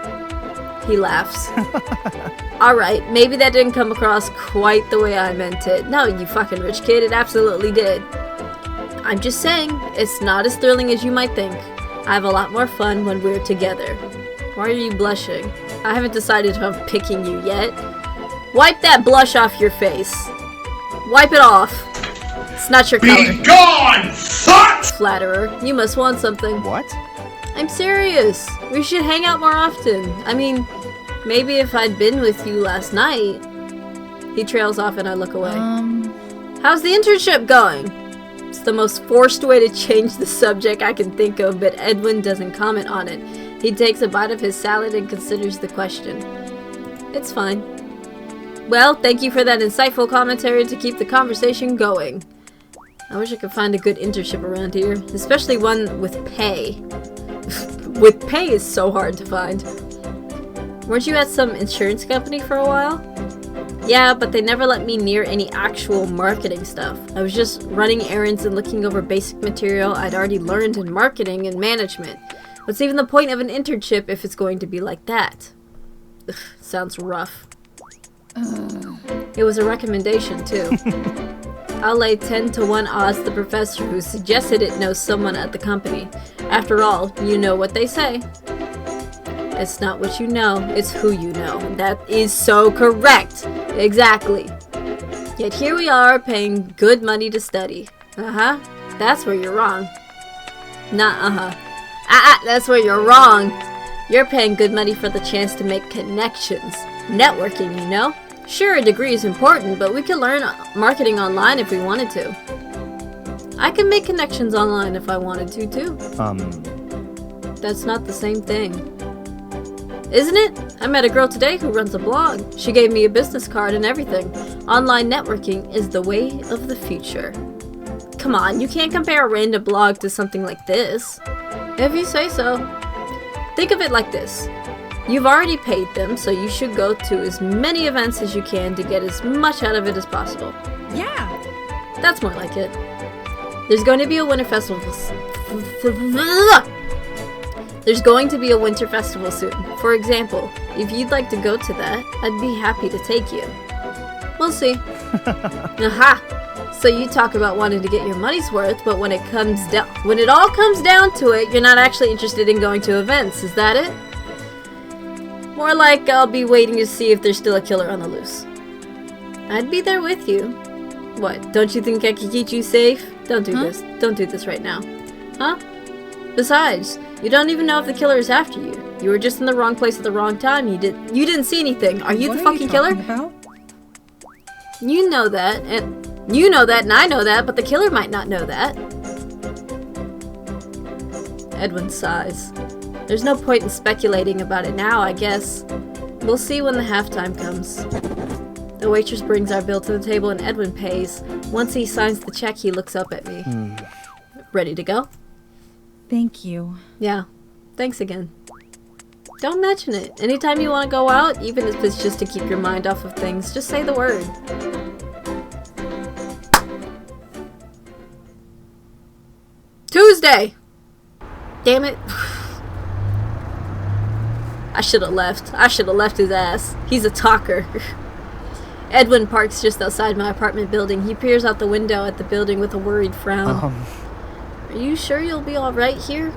He laughs. Alright, maybe that didn't come across quite the way I meant it. No, you fucking rich kid, it absolutely did. I'm just saying, it's not as thrilling as you might think. I have a lot more fun when we're together. Why are you blushing? I haven't decided if I'm picking you yet. Wipe that blush off your face. Wipe it off. It's not your color. Be gone, fuck! Flatterer, you must want something. What? I'm serious. We should hang out more often. I mean, maybe if I'd been with you last night. He trails off and I look away. How's the internship going? It's the most forced way to change the subject I can think of, but Edwin doesn't comment on it. He takes a bite of his salad and considers the question. It's fine. Well, thank you for that insightful commentary to keep the conversation going. I wish I could find a good internship around here, especially one with pay. With pay is so hard to find. Weren't you at some insurance company for a while? Yeah, but they never let me near any actual marketing stuff. I was just running errands and looking over basic material I'd already learned in marketing and management. What's even the point of an internship if it's going to be like that? Ugh, sounds rough. It was a recommendation, too. I'll lay 10 to 1 odds the professor who suggested it knows someone at the company. After all, you know what they say. It's not what you know, it's who you know. That is so correct. Exactly. Yet here we are paying good money to study. Uh-huh. That's where you're wrong. Not uh-huh. That's where you're wrong. You're paying good money for the chance to make connections. Networking, you know? Sure, a degree is important, but we could learn marketing online if we wanted to. I can make connections online if I wanted to, too. That's not the same thing. Isn't it? I met a girl today who runs a blog. She gave me a business card and everything. Online networking is the way of the future. Come on, you can't compare a random blog to something like this. If you say so. Think of it like this. You've already paid them, so you should go to as many events as you can to get as much out of it as possible. Yeah. That's more like it. There's going to be a winter festival. There's going to be a winter festival soon. For example, if you'd like to go to that, I'd be happy to take you. We'll see. Aha! So you talk about wanting to get your money's worth, but when it all comes down to it, you're not actually interested in going to events. Is that it? More like I'll be waiting to see if there's still a killer on the loose. I'd be there with you. What? Don't you think I could keep you safe? Don't do this. Don't do this right now. Huh? Besides, you don't even know if the killer is after you. You were just in the wrong place at the wrong time. You didn't see anything. Are you the fucking killer? You know that, and you know that, and I know that, but the killer might not know that. Edwin sighs. There's no point in speculating about it now, I guess. We'll see when the halftime comes. The waitress brings our bill to the table and Edwin pays. Once he signs the check, he looks up at me. Ready to go? Thank you. Yeah. Thanks again. Don't mention it. Anytime you want to go out, even if it's just to keep your mind off of things, just say the word. Tuesday! Damn it. I should have left. I should have left his ass. He's a talker. Edwin parks just outside my apartment building. He peers out the window at the building with a worried frown. Are you sure you'll be alright here?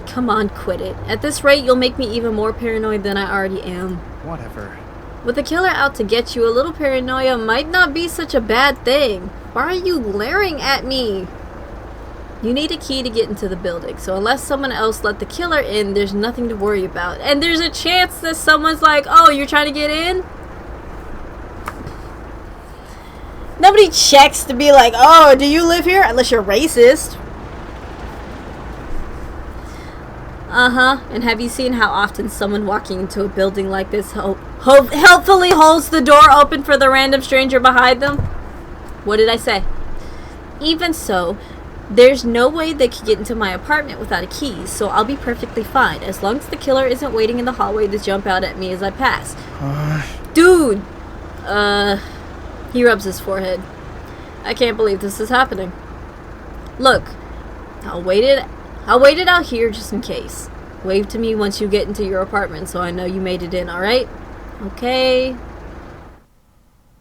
Come on, quit it. At this rate, you'll make me even more paranoid than I already am. Whatever. With a killer out to get you, a little paranoia might not be such a bad thing. Why are you glaring at me? You need a key to get into the building, so unless someone else let the killer in, there's nothing to worry about. And there's a chance that someone's like, oh, you're trying to get in? Nobody checks to be like, oh, do you live here? Unless you're racist. Uh-huh. And have you seen how often someone walking into a building like this helpfully holds the door open for the random stranger behind them? What did I say? Even so, there's no way they could get into my apartment without a key, so I'll be perfectly fine, as long as the killer isn't waiting in the hallway to jump out at me as I pass. Dude! He rubs his forehead. I can't believe this is happening. Look, I'll wait it out here just in case. Wave to me once you get into your apartment so I know you made it in, alright? Okay.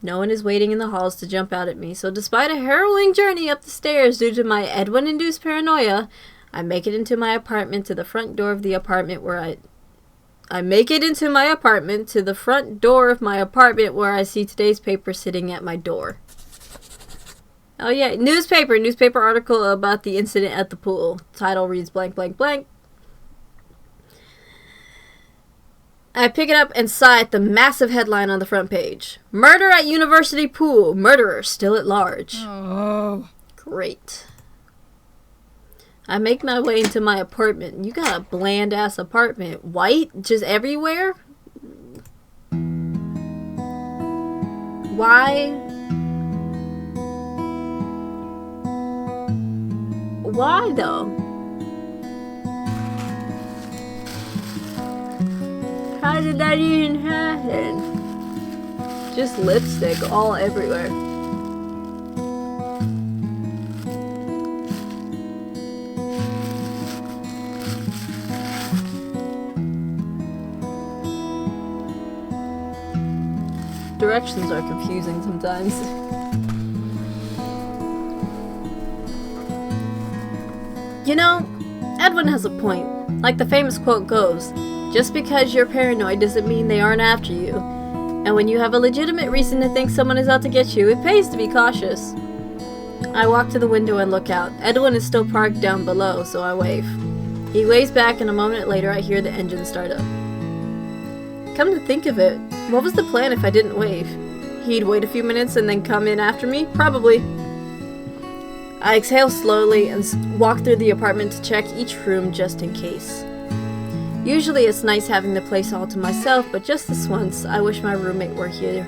No one is waiting in the halls to jump out at me, so despite a harrowing journey up the stairs due to my Edwin-induced paranoia, I make it into my apartment to the front door of the apartment where I make it into my apartment to the front door of my apartment where I see today's paper sitting at my door. Oh yeah, newspaper article about the incident at the pool. Title reads blank blank blank. I pick it up and sigh at the massive headline on the front page. Murder at University Pool. Murderer still at large. Oh. Great. I make my way into my apartment. You got a bland-ass apartment. White? Just everywhere? Why? Why, though? How did that even happen? Just lipstick all everywhere. Directions are confusing sometimes. You know, Edwin has a point. Like the famous quote goes, just because you're paranoid doesn't mean they aren't after you. And when you have a legitimate reason to think someone is out to get you, it pays to be cautious. I walk to the window and look out. Edwin is still parked down below, so I wave. He waves back, and a moment later I hear the engine start up. Come to think of it, what was the plan if I didn't wave? He'd wait a few minutes and then come in after me? Probably. I exhale slowly and walk through the apartment to check each room just in case. Usually it's nice having the place all to myself, but just this once, I wish my roommate were here.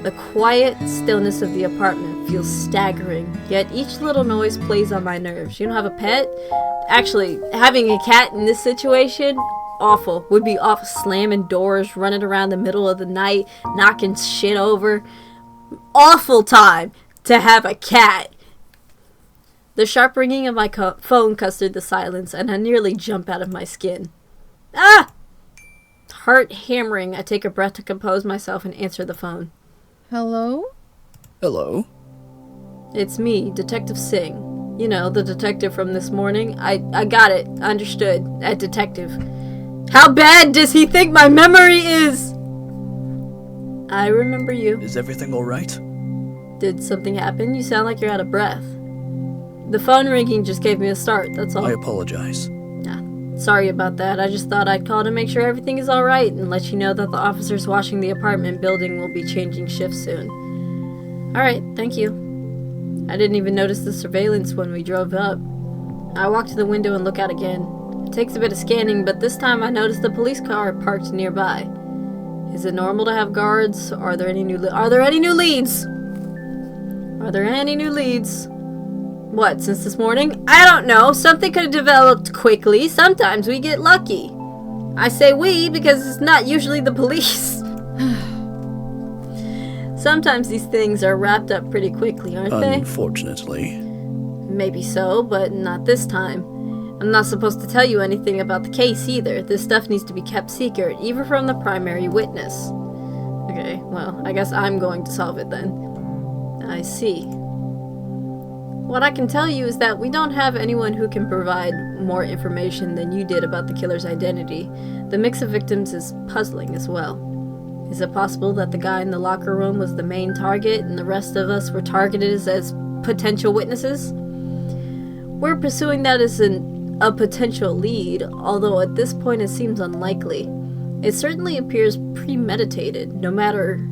The quiet stillness of the apartment feels staggering, yet each little noise plays on my nerves. You don't have a pet? Actually, having a cat in this situation, awful. Would be awful. Slamming doors, running around the middle of the night, knocking shit over. Awful time to have a cat. The sharp ringing of my phone cuts through the silence, and I nearly jump out of my skin. Ah! Heart hammering, I take a breath to compose myself and answer the phone. Hello? Hello? It's me, Detective Singh. You know, the detective from this morning. I got it. Understood. That detective. How bad does he think my memory is? I remember you. Is everything alright? Did something happen? You sound like you're out of breath. The phone ringing just gave me a start, that's all. I apologize. Sorry about that. I just thought I'd call to make sure everything is alright and let you know that the officers watching the apartment building will be changing shifts soon. Alright, thank you. I didn't even notice the surveillance when we drove up. I walk to the window and look out again. It takes a bit of scanning, but this time I notice the police car parked nearby. Is it normal to have guards? Are there any new leads? Are there any new leads? What, since this morning? I don't know. Something could have developed quickly. Sometimes we get lucky. I say we because it's not usually the police. Sometimes these things are wrapped up pretty quickly, aren't they? Unfortunately. Maybe so, but not this time. I'm not supposed to tell you anything about the case either. This stuff needs to be kept secret, even from the primary witness. Okay, well, I guess I'm going to solve it then. I see. What I can tell you is that we don't have anyone who can provide more information than you did about the killer's identity. The mix of victims is puzzling as well. Is it possible that the guy in the locker room was the main target and the rest of us were targeted as potential witnesses? We're pursuing that as a potential lead, although at this point it seems unlikely. It certainly appears premeditated, no matter...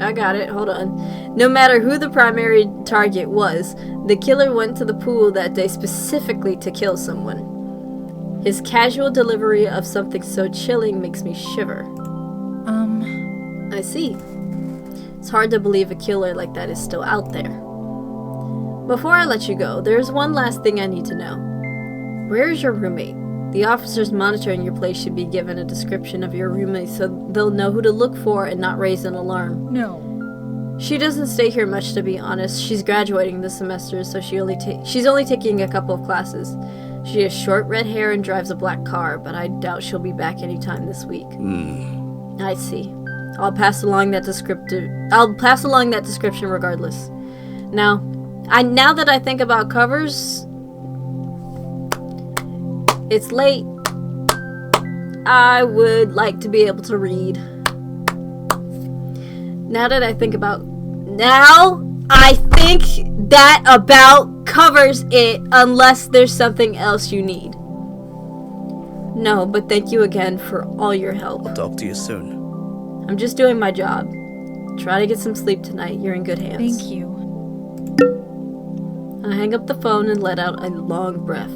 I got it, hold on. No matter who the primary target was, the killer went to the pool that day specifically to kill someone. His casual delivery of something so chilling makes me shiver. I see. It's hard to believe a killer like that is still out there. Before I let you go, there's one last thing I need to know. Where is your roommate? The officers monitoring your place should be given a description of your roommate so they'll know who to look for and not raise an alarm. No. She doesn't stay here much, to be honest. She's graduating this semester, so she's only taking a couple of classes. She has short red hair and drives a black car, but I doubt she'll be back anytime this week. I see. I'll pass along that description regardless. Now that I think about covers, it's late. I would like to be able to read. Now I think that about covers it, unless there's something else you need. No, but thank you again for all your help. I'll talk to you soon. I'm just doing my job. Try to get some sleep tonight. You're in good hands. Thank you. I hang up the phone and let out a long breath.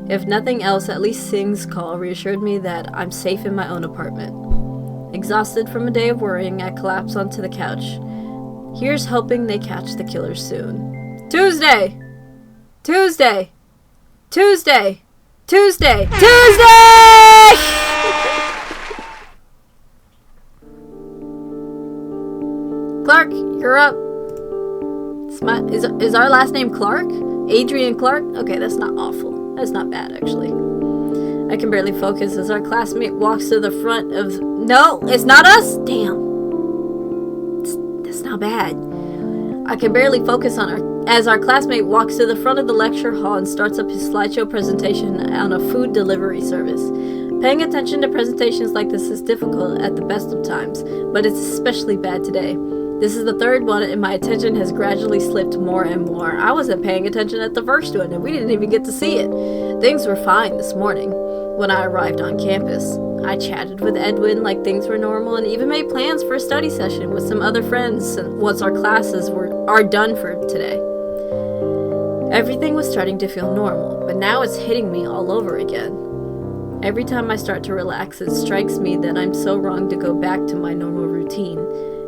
If nothing else, at least Singh's call reassured me that I'm safe in my own apartment. Exhausted from a day of worrying, I collapse onto the couch. Here's hoping they catch the killer soon. Tuesday! Tuesday! Tuesday! Tuesday! Tuesday! Clark, you're up. Is our last name Clark? Adrian Clark? Okay, that's not awful. That's not bad, actually. I can barely focus as our classmate walks to the front of... No, it's not us? Damn. That's not bad. I can barely focus on as our classmate walks to the front of the lecture hall and starts up his slideshow presentation on a food delivery service. Paying attention to presentations like this is difficult at the best of times, but it's especially bad today. This is the third one, and my attention has gradually slipped more and more. I wasn't paying attention at the first one, and we didn't even get to see it. Things were fine this morning when I arrived on campus. I chatted with Edwin like things were normal and even made plans for a study session with some other friends once our classes are done for today. Everything was starting to feel normal, but now it's hitting me all over again. Every time I start to relax, it strikes me that I'm so wrong to go back to my normal routine.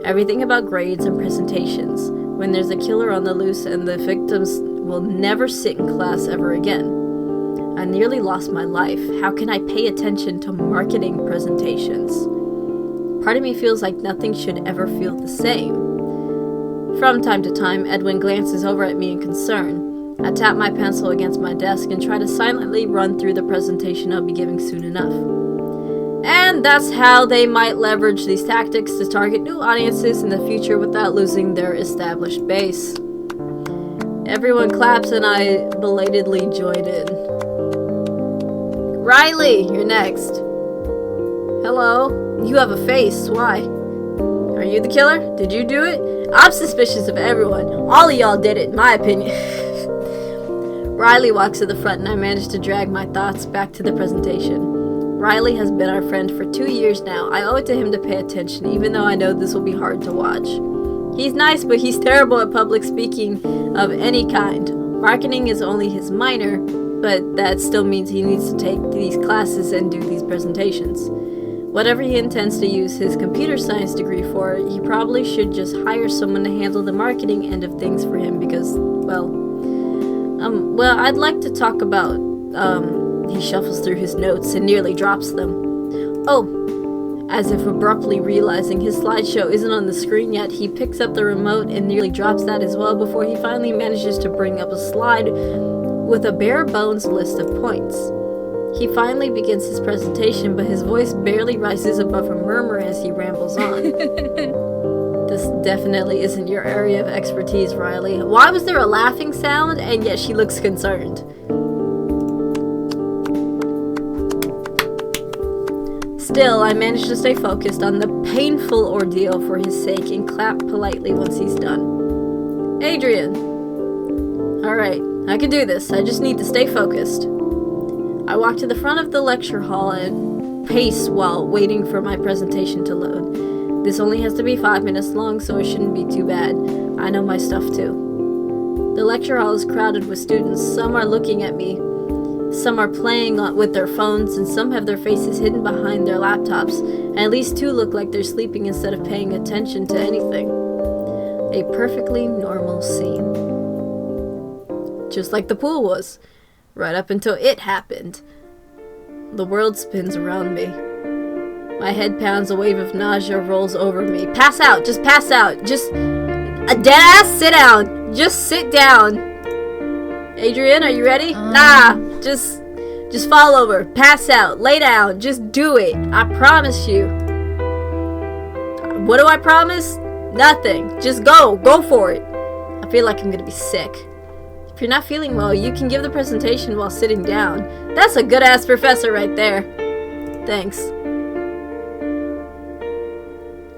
Everything about grades and presentations, when there's a killer on the loose and the victims will never sit in class ever again. I nearly lost my life. How can I pay attention to marketing presentations? Part of me feels like nothing should ever feel the same. From time to time, Edwin glances over at me in concern. I tap my pencil against my desk and try to silently run through the presentation I'll be giving soon enough. And that's how they might leverage these tactics to target new audiences in the future without losing their established base. Everyone claps and I belatedly join in. Riley, you're next. Hello. You have a face. Why? Are you the killer? Did you do it? I'm suspicious of everyone. All of y'all did it, in my opinion. Riley walks to the front and I manage to drag my thoughts back to the presentation. Riley has been our friend for 2 years now. I owe it to him to pay attention, even though I know this will be hard to watch. He's nice, but he's terrible at public speaking of any kind. Marketing is only his minor, but that still means he needs to take these classes and do these presentations. Whatever he intends to use his computer science degree for, he probably should just hire someone to handle the marketing end of things for him because, I'd like to talk about, he shuffles through his notes and nearly drops them. Oh, as if abruptly realizing his slideshow isn't on the screen yet, he picks up the remote and nearly drops that as well before he finally manages to bring up a slide with a bare bones list of points. He finally begins his presentation, but his voice barely rises above a murmur as he rambles on. This definitely isn't your area of expertise, Riley. Why was there a laughing sound, and yet she looks concerned? Still, I managed to stay focused on the painful ordeal for his sake and clap politely once he's done. Adrian. Alright, I can do this. I just need to stay focused. I walk to the front of the lecture hall and pace while waiting for my presentation to load. This only has to be 5 minutes long, so it shouldn't be too bad. I know my stuff too. The lecture hall is crowded with students. Some are looking at me. Some are playing with their phones, and some have their faces hidden behind their laptops. And at least 2 look like they're sleeping instead of paying attention to anything. A perfectly normal scene. Just like the pool was. Right up until it happened. The world spins around me. My head pounds, a wave of nausea rolls over me. Pass out! Just pass out! Just a dead ass sit down! Just sit down! Adrian, are you ready? Nah! Just fall over. Pass out. Lay down. Just do it. I promise you. What do I promise? Nothing. Just go. Go for it. I feel like I'm gonna be sick. If you're not feeling well, you can give the presentation while sitting down. That's a good-ass professor right there. Thanks.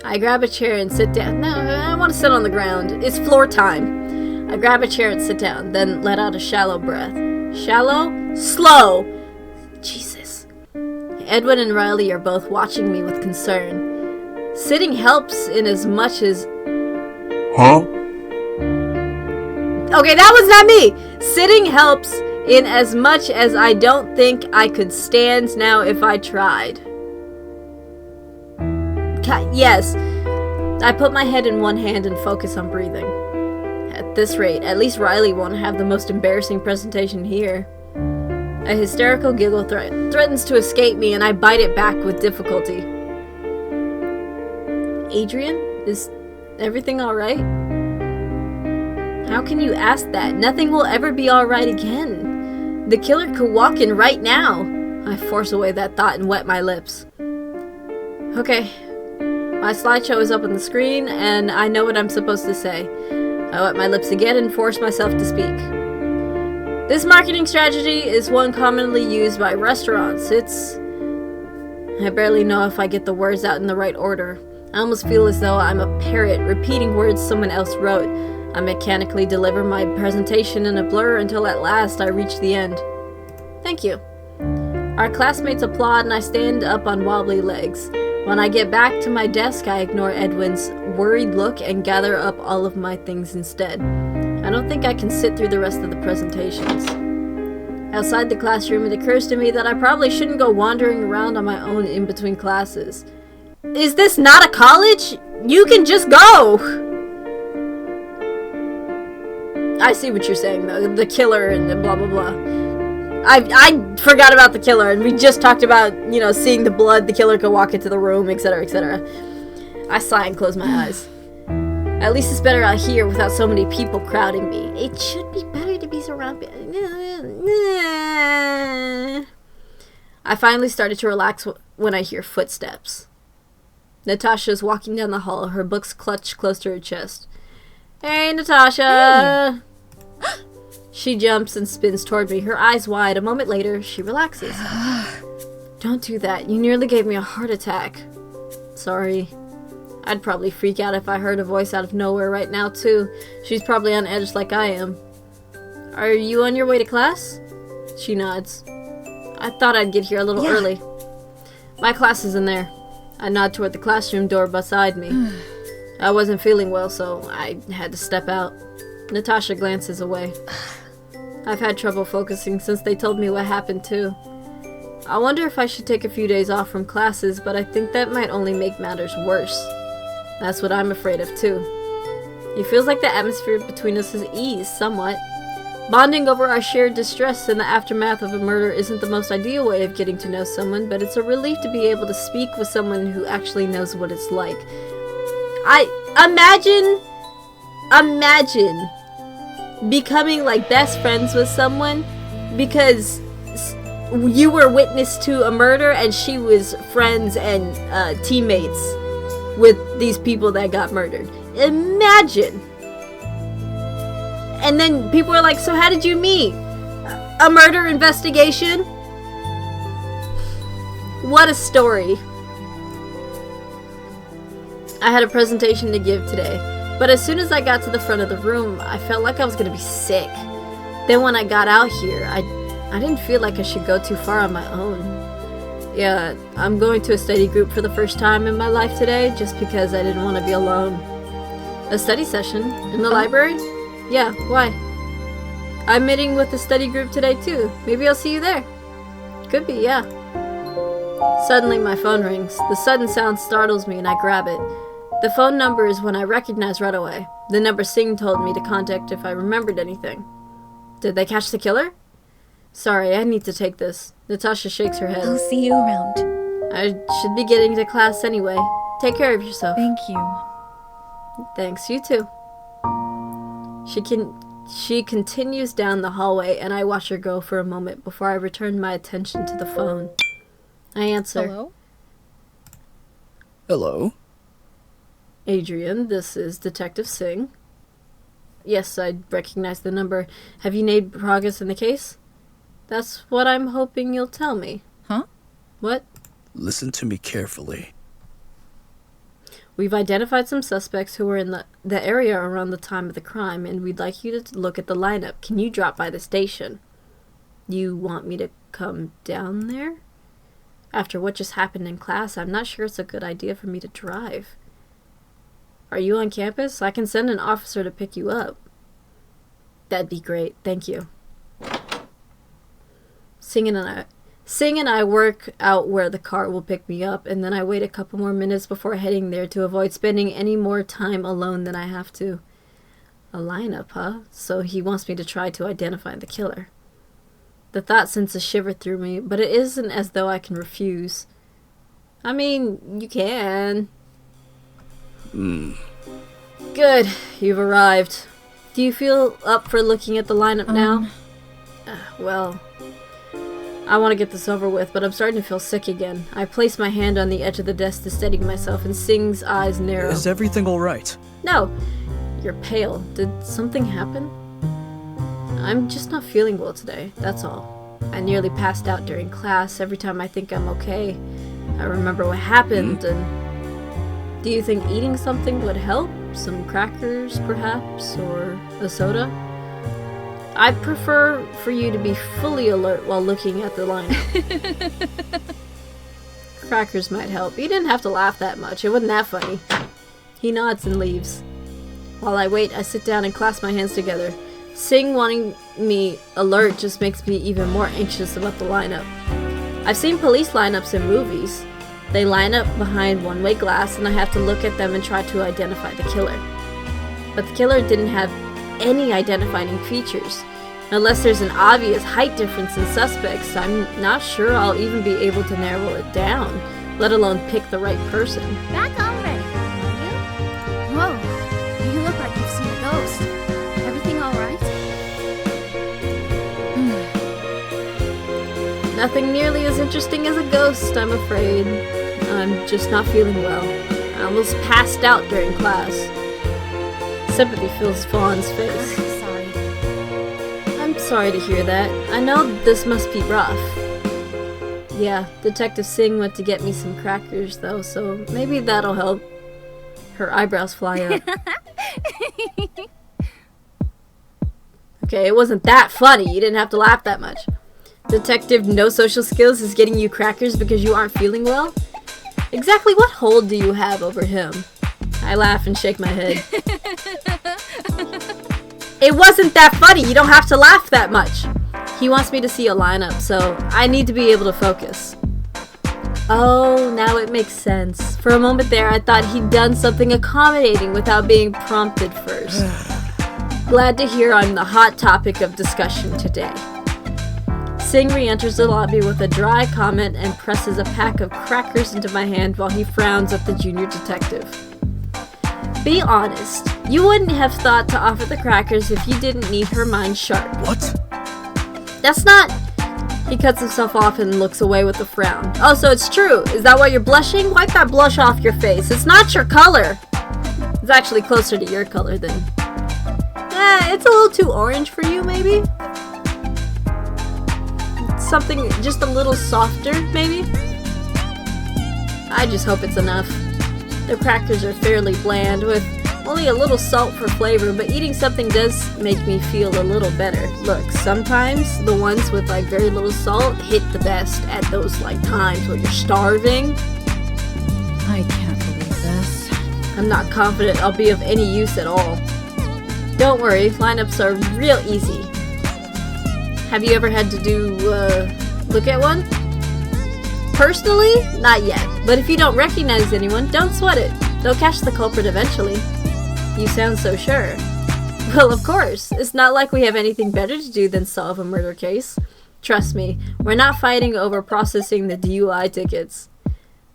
I grab a chair and sit down. No, I want to sit on the ground. It's floor time. I grab a chair and sit down, then let out a shallow breath. Shallow? Slow! Jesus. Edwin and Riley are both watching me with concern. Sitting helps in as much as... Huh? Okay, that was not me! Sitting helps in as much as I don't think I could stand now if I tried. Yes. I put my head in one hand and focus on breathing. At this rate, at least Riley won't have the most embarrassing presentation here. A hysterical giggle threatens to escape me, and I bite it back with difficulty. Adrian? Is everything alright? How can you ask that? Nothing will ever be alright again. The killer could walk in right now. I force away that thought and wet my lips. Okay. My slideshow is up on the screen, and I know what I'm supposed to say. I wet my lips again and forced myself to speak. This marketing strategy is one commonly used by restaurants. I barely know if I get the words out in the right order. I almost feel as though I'm a parrot repeating words someone else wrote. I mechanically deliver my presentation in a blur until at last I reach the end. Thank you. Our classmates applaud and I stand up on wobbly legs. When I get back to my desk, I ignore Edwin's worried look and gather up all of my things instead. I don't think I can sit through the rest of the presentations. Outside the classroom, it occurs to me that I probably shouldn't go wandering around on my own in between classes. Is this not a college? You can just go! I see what you're saying, though. The killer and the blah blah blah. I forgot about the killer, and we just talked about, you know, seeing the blood, the killer could walk into the room, etc., etc. I sigh and close my eyes. At least it's better out here without so many people crowding me. It should be better to be surrounded. I finally started to relax when I hear footsteps. Natasha is walking down the hall, her books clutched close to her chest. Hey, Natasha! Hey. She jumps and spins toward me, her eyes wide. A moment later, she relaxes. Don't do that. You nearly gave me a heart attack. Sorry. I'd probably freak out if I heard a voice out of nowhere right now, too. She's probably on edge like I am. Are you on your way to class? She nods. I thought I'd get here a little early. My class is in there. I nod toward the classroom door beside me. I wasn't feeling well, so I had to step out. Natasha glances away. I've had trouble focusing since they told me what happened, too. I wonder if I should take a few days off from classes, but I think that might only make matters worse. That's what I'm afraid of, too. It feels like the atmosphere between us has eased somewhat. Bonding over our shared distress in the aftermath of a murder isn't the most ideal way of getting to know someone, but it's a relief to be able to speak with someone who actually knows what it's like. Imagine becoming like best friends with someone because you were witness to a murder and she was friends and teammates with these people that got murdered. Imagine. And then people are like, so how did you meet? A murder investigation? What a story. I had a presentation to give today, but as soon as I got to the front of the room, I felt like I was gonna be sick. Then when I got out here, I didn't feel like I should go too far on my own. Yeah, I'm going to a study group for the first time in my life today, just because I didn't want to be alone. A study session? In the library? Yeah, why? I'm meeting with the study group today too. Maybe I'll see you there. Could be, yeah. Suddenly my phone rings. The sudden sound startles me and I grab it. The phone number is one I recognize right away. The number Singh told me to contact if I remembered anything. Did they catch the killer? Sorry, I need to take this. Natasha shakes her head. I'll see you around. I should be getting to class anyway. Take care of yourself. Thank you. Thanks, you too. She continues down the hallway and I watch her go for a moment before I return my attention to the phone. I answer. Hello? Hello? Adrian, this is Detective Singh. Yes, I recognize the number. Have you made progress in the case? That's what I'm hoping you'll tell me. Huh? What? Listen to me carefully. We've identified some suspects who were in the area around the time of the crime, and we'd like you to look at the lineup. Can you drop by the station? You want me to come down there? After what just happened in class, I'm not sure it's a good idea for me to drive. Are you on campus? I can send an officer to pick you up. That'd be great. Thank you. Singh and I work out where the car will pick me up, and then I wait a couple more minutes before heading there to avoid spending any more time alone than I have to. A lineup, huh? So he wants me to try to identify the killer. The thought sends a shiver through me, but it isn't as though I can refuse. I mean, you can. Good, you've arrived. Do you feel up for looking at the lineup now? Well, I want to get this over with, but I'm starting to feel sick again. I place my hand on the edge of the desk to steady myself, and Singh's eyes narrow. Is everything alright? No. You're pale. Did something happen? I'm just not feeling well today, that's all. I nearly passed out during class. Every time I think I'm okay, I remember what happened, and... Do you think eating something would help? Some crackers, perhaps? Or a soda? I'd prefer for you to be fully alert while looking at the lineup. Crackers might help. You didn't have to laugh that much. It wasn't that funny. He nods and leaves. While I wait, I sit down and clasp my hands together. Sing wanting me alert just makes me even more anxious about the lineup. I've seen police lineups in movies. They line up behind one-way glass and I have to look at them and try to identify the killer. But the killer didn't have any identifying features. Unless there's an obvious height difference in suspects, I'm not sure I'll even be able to narrow it down, let alone pick the right person. Back already, are you? Whoa, you look like you've seen a ghost. Everything all right? Nothing nearly as interesting as a ghost, I'm afraid. I'm just not feeling well. I almost passed out during class. Sympathy fills Fawn's face. Sorry. I'm sorry to hear that. I know this must be rough. Yeah, Detective Singh went to get me some crackers though, so maybe that'll help. Her eyebrows fly up. Okay, it wasn't that funny. You didn't have to laugh that much. Detective No Social Skills is getting you crackers because you aren't feeling well? Exactly what hold do you have over him? I laugh and shake my head. It wasn't that funny. You don't have to laugh that much. He wants me to see a lineup, so I need to be able to focus. Oh, now it makes sense. For a moment there, I thought he'd done something accommodating without being prompted first. Glad to hear I'm the hot topic of discussion today. Singh re-enters the lobby with a dry comment and presses a pack of crackers into my hand while he frowns at the junior detective. Be honest, you wouldn't have thought to offer the crackers if you didn't need her mind sharp. What? That's not... He cuts himself off and looks away with a frown. Oh, so it's true. Is that why you're blushing? Wipe that blush off your face. It's not your color. It's actually closer to your color than... it's a little too orange for you, maybe? Something just a little softer, maybe? I just hope it's enough. The crackers are fairly bland, with only a little salt for flavor, but eating something does make me feel a little better. Look, sometimes the ones with like very little salt hit the best at those like times where you're starving. I can't believe this. I'm not confident I'll be of any use at all. Don't worry, lineups are real easy. Have you ever had to look at one? Personally, not yet. But if you don't recognize anyone, don't sweat it. They'll catch the culprit eventually. You sound so sure. Well, of course. It's not like we have anything better to do than solve a murder case. Trust me, we're not fighting over processing the DUI tickets.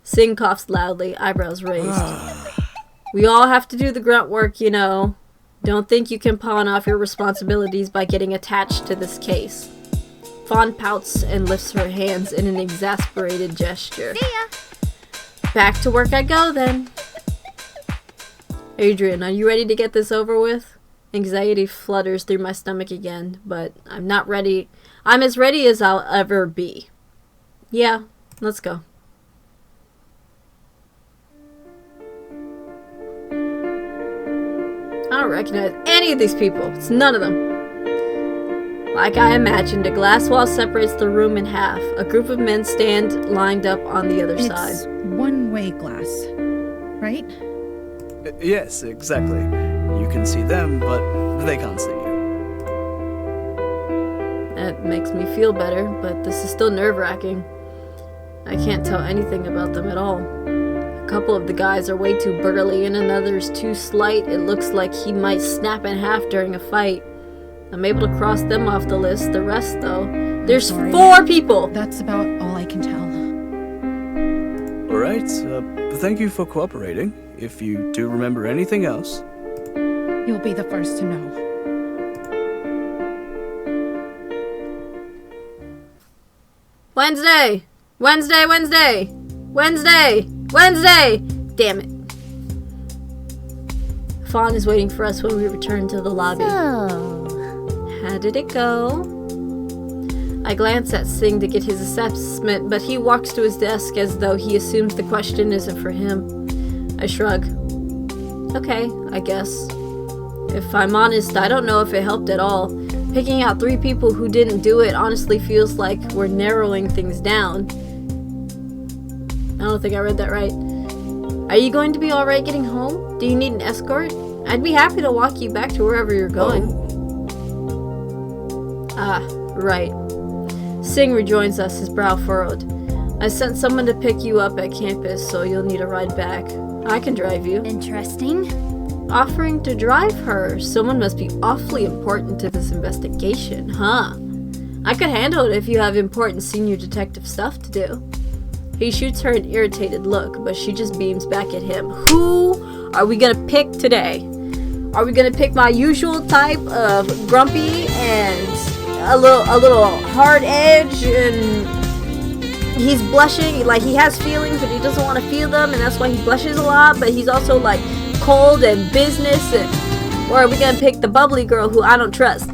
Singh coughs loudly, eyebrows raised. We all have to do the grunt work, you know. Don't think you can pawn off your responsibilities by getting attached to this case. Fawn pouts and lifts her hands in an exasperated gesture. See ya! Back to work I go, then. Adrian, are you ready to get this over with? Anxiety flutters through my stomach again, but I'm not ready. I'm as ready as I'll ever be. Yeah, let's go. I don't recognize any of these people. It's none of them. Like I imagined, a glass wall separates the room in half. A group of men stand lined up on the other side. It's one-way glass, right? Yes, exactly. You can see them, but they can't see you. That makes me feel better, but this is still nerve-wracking. I can't tell anything about them at all. A couple of the guys are way too burly and another's too slight. It looks like he might snap in half during a fight. I'm able to cross them off the list. The rest, though... There's 4 people! That's about all I can tell. Alright, thank you for cooperating. If you do remember anything else... You'll be the first to know. Wednesday! Wednesday, Wednesday! Wednesday! Wednesday! Damn it. Fawn is waiting for us when we return to the lobby. So, How did it go? I glance at Singh to get his assessment, but he walks to his desk as though he assumes the question isn't for him. I shrug. Okay, I guess. If I'm honest, I don't know if it helped at all. Picking out 3 people who didn't do it honestly feels like we're narrowing things down. I don't think I read that right. Are you going to be alright getting home? Do you need an escort? I'd be happy to walk you back to wherever you're going. Ah, right. Singh rejoins us, his brow furrowed. I sent someone to pick you up at campus, so you'll need a ride back. I can drive you. interesting. Offering to drive her. Someone must be awfully important to this investigation, huh? I could handle it if you have important senior detective stuff to do. He shoots her an irritated look, but she just beams back at him. Who are we gonna pick today? Are we gonna pick my usual type of grumpy and a little hard edge, and he's blushing, like he has feelings but he doesn't want to feel them, and that's why he blushes a lot, but he's also like cold and business, or are we gonna pick the bubbly girl who I don't trust?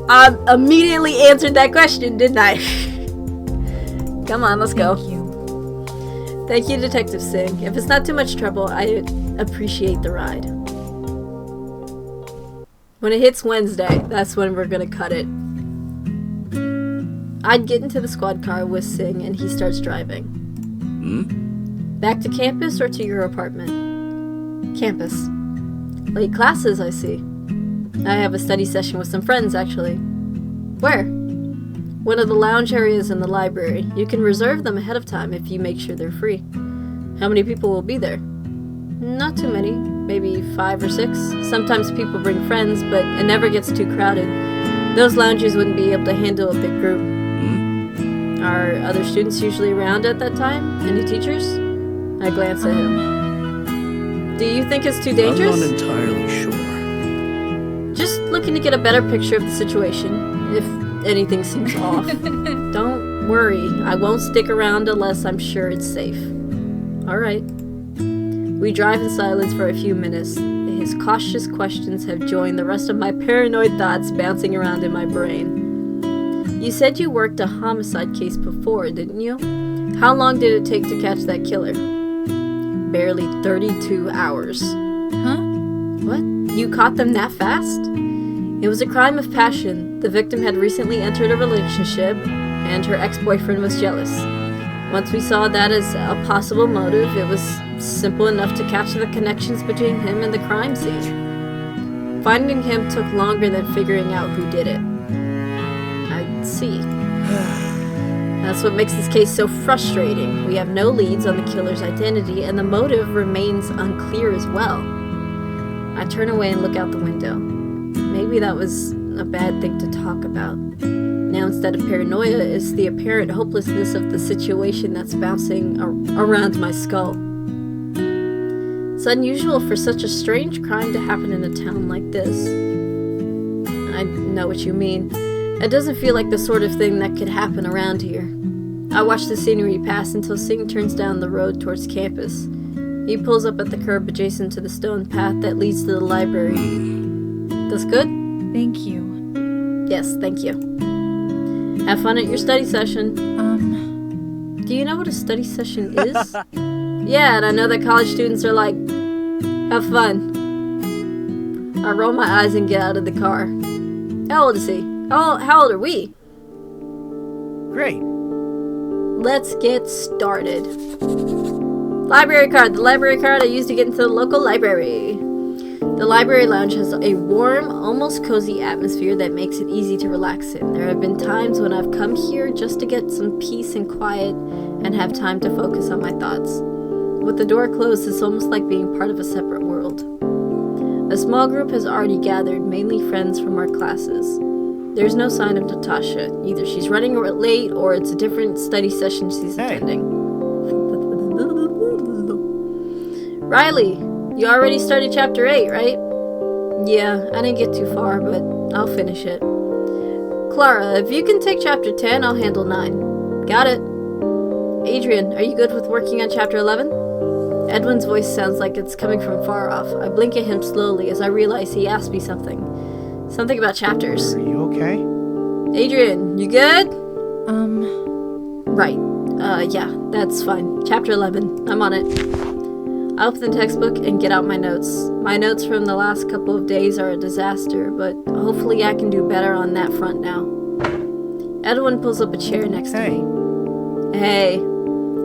I immediately answered that question, didn't I? Come on, let's go. Thank you. Thank you, Detective Singh. If it's not too much trouble, I appreciate the ride. When it hits Wednesday, that's when we're gonna cut it. I'd get into the squad car with Singh and he starts driving. Back to campus or to your apartment? Campus. Late classes, I see. I have a study session with some friends, actually. Where? One of the lounge areas in the library. You can reserve them ahead of time if you make sure they're free. How many people will be there? Not too many. Maybe 5 or 6. Sometimes people bring friends, but it never gets too crowded. Those lounges wouldn't be able to handle a big group. Are other students usually around at that time? Any teachers? I glance at him. Do you think it's too dangerous? I'm not entirely sure. Just looking to get a better picture of the situation, if anything seems off. Don't worry, I won't stick around unless I'm sure it's safe. Alright. We drive in silence for a few minutes. His cautious questions have joined the rest of my paranoid thoughts bouncing around in my brain. You said you worked a homicide case before, didn't you? How long did it take to catch that killer? Barely 32 hours. Huh? What? You caught them that fast? It was a crime of passion. The victim had recently entered a relationship, and her ex-boyfriend was jealous. Once we saw that as a possible motive, it was simple enough to catch the connections between him and the crime scene. Finding him took longer than figuring out who did it. I see. That's what makes this case so frustrating. We have no leads on the killer's identity, and the motive remains unclear as well. I turn away and look out the window. Maybe that was a bad thing to talk about. Now, instead of paranoia, it's the apparent hopelessness of the situation that's bouncing around my skull. It's unusual for such a strange crime to happen in a town like this. I know what you mean. It doesn't feel like the sort of thing that could happen around here. I watch the scenery pass until Singh turns down the road towards campus. He pulls up at the curb adjacent to the stone path that leads to the library. That's good? Thank you. Yes, thank you. Have fun at your study session. Do you know what a study session is? Yeah, and I know that college students are like, have fun. I roll my eyes and get out of the car. How old is he? How old are we? Great. Let's get started. Library card. The library card I used to get into the local library. The library lounge has a warm, almost cozy atmosphere that makes it easy to relax in. There have been times when I've come here just to get some peace and quiet and have time to focus on my thoughts. With the door closed, it's almost like being part of a separate world. A small group has already gathered, mainly friends from our classes. There's no sign of Natasha. Either she's running late or it's a different study session she's attending. Riley, you already started chapter 8, right? Yeah, I didn't get too far, but I'll finish it. Clara, if you can take chapter 10, I'll handle 9. Got it. Adrian, are you good with working on Chapter 11? Edwin's voice sounds like it's coming from far off. I blink at him slowly as I realize he asked me something. Something about chapters. Are you okay? Adrian, you good? Right. Yeah, that's fine. Chapter 11. I'm on it. I open the textbook and get out my notes. My notes from the last couple of days are a disaster, but hopefully I can do better on that front now. Edwin pulls up a chair next to me. Hey.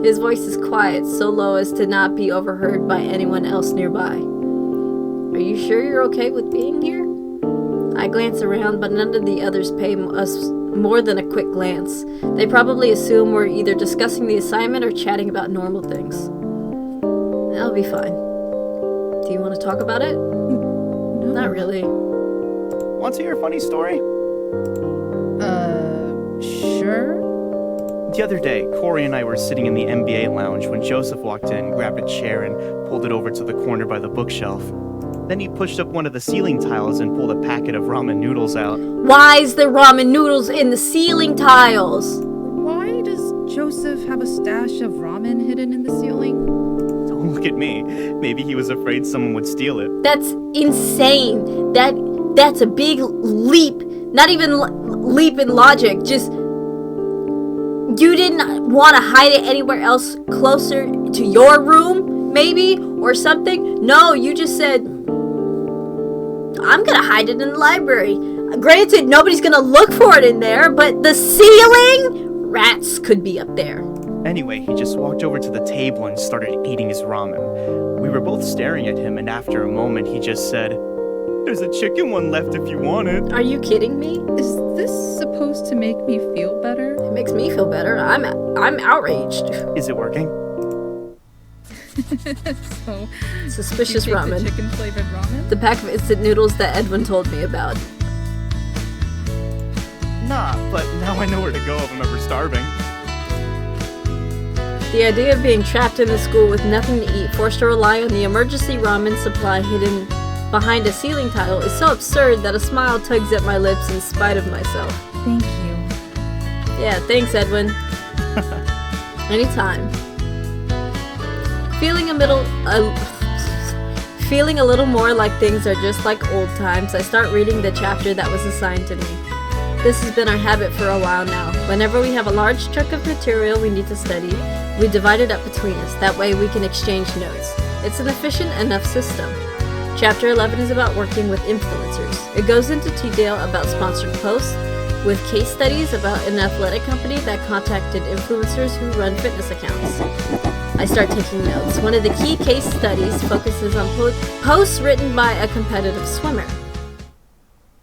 His voice is quiet, so low as to not be overheard by anyone else nearby. Are you sure you're okay with being here? I glance around, but none of the others pay us more than a quick glance. They probably assume we're either discussing the assignment or chatting about normal things. I'll be fine. Do you want to talk about it? No. Not really. Want to hear a funny story? Sure? The other day, Corey and I were sitting in the MBA lounge when Joseph walked in, grabbed a chair, and pulled it over to the corner by the bookshelf. Then he pushed up one of the ceiling tiles and pulled a packet of ramen noodles out. Why is there ramen noodles in the ceiling tiles? Why does Joseph have a stash of ramen hidden in the ceiling? Don't look at me. Maybe he was afraid someone would steal it. That's insane. That's a big leap. Not even leap in logic. Just you didn't want to hide it anywhere else closer to your room, maybe, or something? No, you just said, I'm gonna hide it in the library. Granted, nobody's gonna look for it in there, but the ceiling? Rats could be up there. Anyway, he just walked over to the table and started eating his ramen. We were both staring at him, and after a moment, he just said, "There's a chicken one left if you want it." Are you kidding me? Is this supposed to make me feel better? It makes me feel better. I'm outraged. Is it working? So, Suspicious you take ramen. the chicken flavored ramen? The pack of instant noodles that Edwin told me about. Nah, but now I know where to go if I'm ever starving. The idea of being trapped in the school with nothing to eat, forced to rely on the emergency ramen supply hidden behind a ceiling tile is so absurd that a smile tugs at my lips in spite of myself. Thank you. Yeah, thanks, Edwin. Anytime. Feeling a little more like things are just like old times, I start reading the chapter that was assigned to me. This has been our habit for a while now. Whenever we have a large chunk of material we need to study, we divide it up between us. That way we can exchange notes. It's an efficient enough system. Chapter 11 is about working with influencers. It goes into detail about sponsored posts, with case studies about an athletic company that contacted influencers who run fitness accounts. I start taking notes. One of the key case studies focuses on posts written by a competitive swimmer.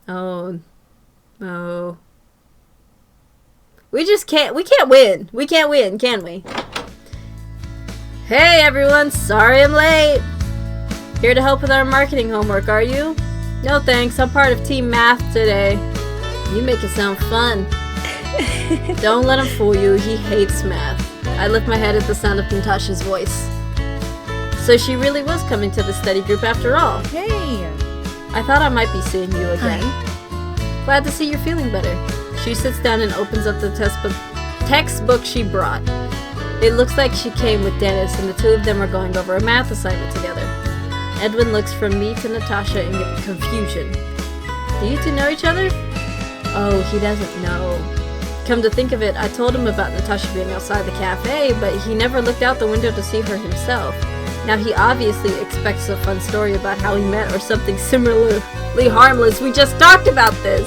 Oh. We can't win. We can't win, can we? Hey everyone, sorry I'm late. Here to help with our marketing homework, are you? No thanks, I'm part of team math today. You make it sound fun. Don't let him fool you, he hates math. I lift my head at the sound of Natasha's voice. So she really was coming to the study group after all. Hey! I thought I might be seeing you again. Hi. Glad to see you're feeling better. She sits down and opens up the textbook she brought. It looks like she came with Dennis, and the two of them are going over a math assignment together. Edwin looks from me to Natasha in confusion. Do you two know each other? Oh, he doesn't know. Come to think of it, I told him about Natasha being outside the cafe, but he never looked out the window to see her himself. Now he obviously expects a fun story about how he met or something similarly harmless. We just talked about this!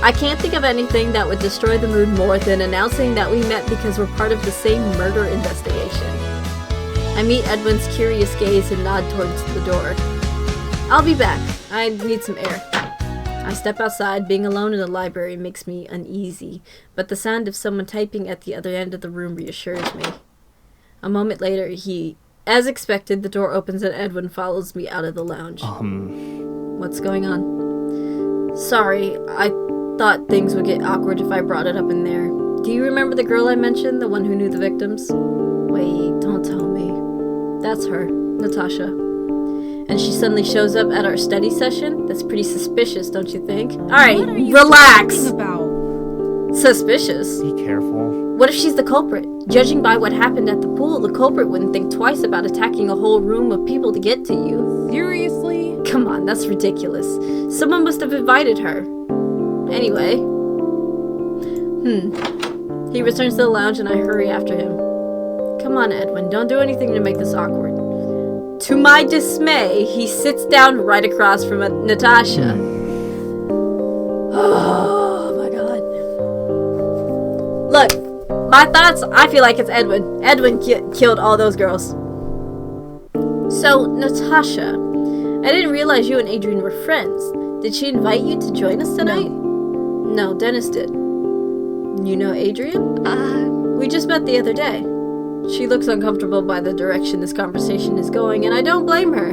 I can't think of anything that would destroy the mood more than announcing that we met because we're part of the same murder investigation. I meet Edwin's curious gaze and nod towards the door. I'll be back. I need some air. I step outside. Being alone in the library makes me uneasy, but the sound of someone typing at the other end of the room reassures me. A moment later, as expected, the door opens and Edwin follows me out of the lounge. What's going on? Sorry, I thought things would get awkward if I brought it up in there. Do you remember the girl I mentioned, the one who knew the victims? Wait, don't tell me. That's her, Natasha. And she suddenly shows up at our study session? That's pretty suspicious, don't you think? Alright, relax! What are you talking about? Suspicious? Be careful. What if she's the culprit? Judging by what happened at the pool, the culprit wouldn't think twice about attacking a whole room of people to get to you. Seriously? Come on, that's ridiculous. Someone must have invited her. Anyway. He returns to the lounge and I hurry after him. Come on, Edwin, don't do anything to make this awkward. To my dismay, he sits down right across from Natasha. Oh my god. Look, my thoughts, I feel like it's Edwin. Edwin killed all those girls. So, Natasha, I didn't realize you and Adrian were friends. Did she invite you to join us tonight? No, Dennis did. You know Adrian? We just met the other day. She looks uncomfortable by the direction this conversation is going, and I don't blame her.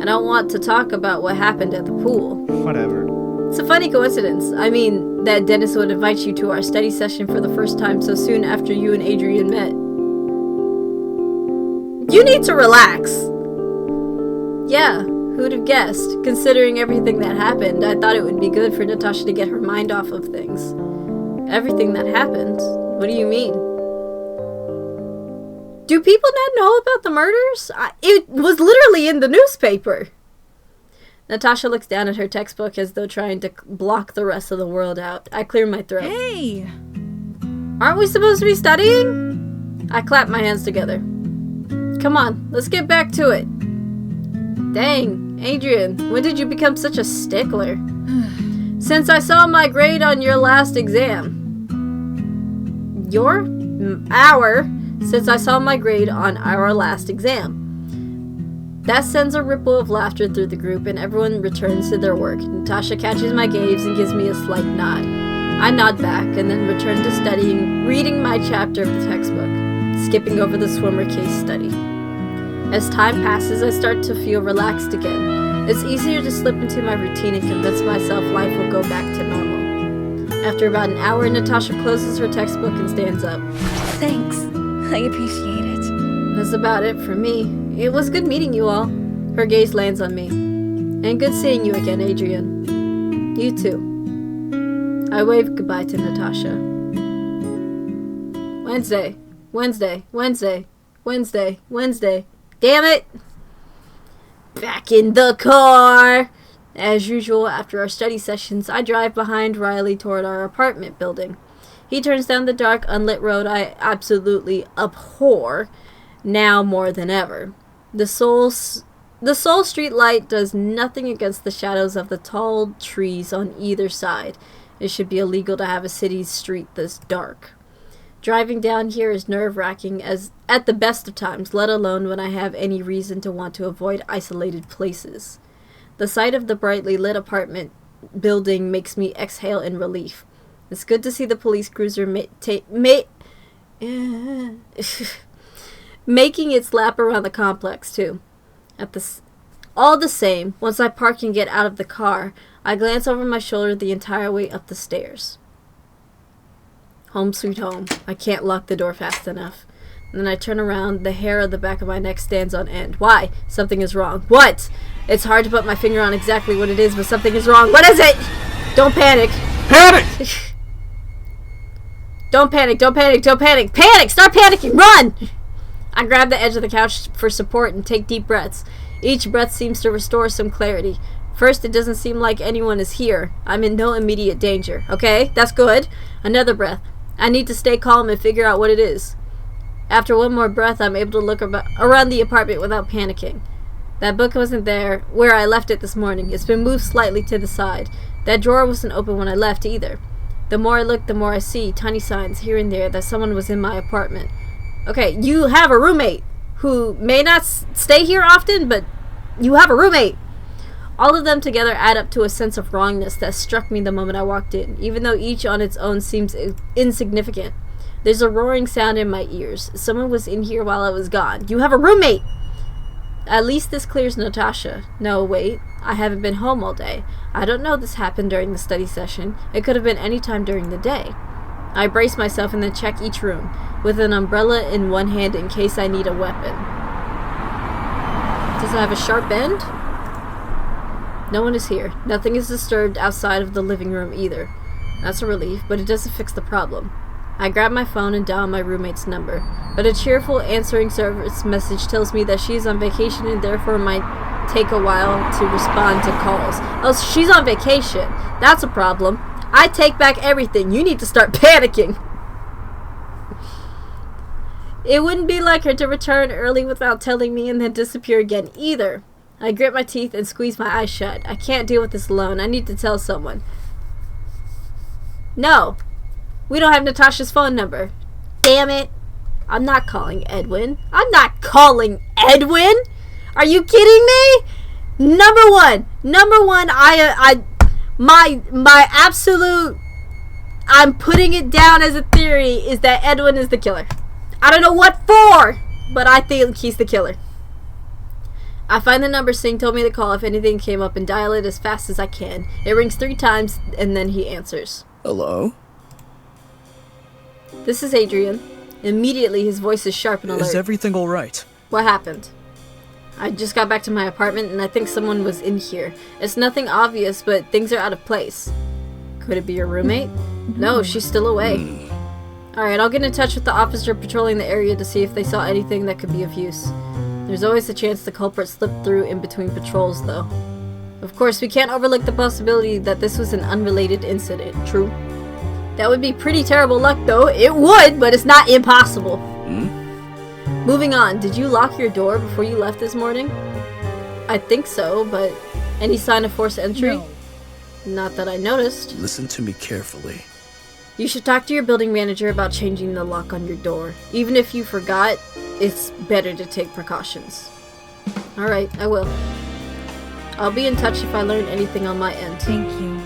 I don't want to talk about what happened at the pool. Whatever. It's a funny coincidence. I mean, that Dennis would invite you to our study session for the first time so soon after you and Adrian met. You need to relax. Yeah, who'd have guessed? Considering everything that happened, I thought it would be good for Natasha to get her mind off of things. Everything that happened? What do you mean? Do people not know about the murders? It was literally in the newspaper. Natasha looks down at her textbook as though trying to block the rest of the world out. I clear my throat. Hey! Aren't we supposed to be studying? I clap my hands together. Come on, let's get back to it. Dang, Adrian, when did you become such a stickler? Since I saw my grade on your last exam. Since I saw my grade on our last exam. That sends a ripple of laughter through the group and everyone returns to their work. Natasha catches my gaze and gives me a slight nod. I nod back and then return to studying, reading my chapter of the textbook, skipping over the swimmer case study. As time passes, I start to feel relaxed again. It's easier to slip into my routine and convince myself life will go back to normal. After about an hour, Natasha closes her textbook and stands up. Thanks. I appreciate it. That's about it for me. It was good meeting you all. Her gaze lands on me. And good seeing you again, Adrian. You too. I wave goodbye to Natasha. Wednesday. Damn it! Back in the car! As usual, after our study sessions, I drive behind Riley toward our apartment building. He turns down the dark, unlit road I absolutely abhor, now more than ever. The sole street light does nothing against the shadows of the tall trees on either side. It should be illegal to have a city street this dark. Driving down here is nerve-wracking as at the best of times, let alone when I have any reason to want to avoid isolated places. The sight of the brightly lit apartment building makes me exhale in relief. It's good to see the police cruiser making its lap around the complex, too. All the same, once I park and get out of the car, I glance over my shoulder the entire way up the stairs. Home sweet home. I can't lock the door fast enough. And then I turn around, the hair on the back of my neck stands on end. Why? Something is wrong. What? It's hard to put my finger on exactly what it is, but something is wrong. What is it? Don't panic. Panic! Don't panic. Panic! Start panicking! Run! I grab the edge of the couch for support and take deep breaths. Each breath seems to restore some clarity. First, it doesn't seem like anyone is here. I'm in no immediate danger. Okay, that's good. Another breath. I need to stay calm and figure out what it is. After one more breath, I'm able to look around the apartment without panicking. That book wasn't there where I left it this morning. It's been moved slightly to the side. That drawer wasn't open when I left either. The more I look, the more I see tiny signs here and there that someone was in my apartment. Okay, you have a roommate who may not stay here often, but you have a roommate. All of them together add up to a sense of wrongness that struck me the moment I walked in, even though each on its own seems insignificant. There's a roaring sound in my ears. Someone was in here while I was gone. You have a roommate! At least this clears Natasha. No, wait. I haven't been home all day. I don't know this happened during the study session. It could have been any time during the day. I brace myself and then check each room, with an umbrella in one hand in case I need a weapon. Does it have a sharp end? No one is here. Nothing is disturbed outside of the living room either. That's a relief, but it doesn't fix the problem. I grab my phone and dial my roommate's number, but a cheerful answering service message tells me that she's on vacation and therefore might take a while to respond to calls. Oh, so she's on vacation. That's a problem. I take back everything. You need to start panicking. It wouldn't be like her to return early without telling me and then disappear again either. I grit my teeth and squeeze my eyes shut. I can't deal with this alone. I need to tell someone. No. We don't have Natasha's phone number. Damn it. I'm not calling Edwin. I'm not calling Edwin. Are you kidding me? Number one, my absolute, I'm putting it down as a theory, is that Edwin is the killer. I don't know what for, but I think he's the killer. I find the number Singh told me to call if anything came up and dial it as fast as I can. It rings 3 times and then he answers. Hello? This is Adrian. Immediately his voice is sharp and alert. Is everything alright? What happened? I just got back to my apartment and I think someone was in here. It's nothing obvious, but things are out of place. Could it be your roommate? No, she's still away. Alright, I'll get in touch with the officer patrolling the area to see if they saw anything that could be of use. There's always a chance the culprit slipped through in between patrols, though. Of course, we can't overlook the possibility that this was an unrelated incident. True. That would be pretty terrible luck, though. It would, but it's not impossible. Moving on, did you lock your door before you left this morning? I think so, but any sign of forced entry? No. Not that I noticed. Listen to me carefully. You should talk to your building manager about changing the lock on your door. Even if you forgot, it's better to take precautions. Alright, I will. I'll be in touch if I learn anything on my end. Thank you.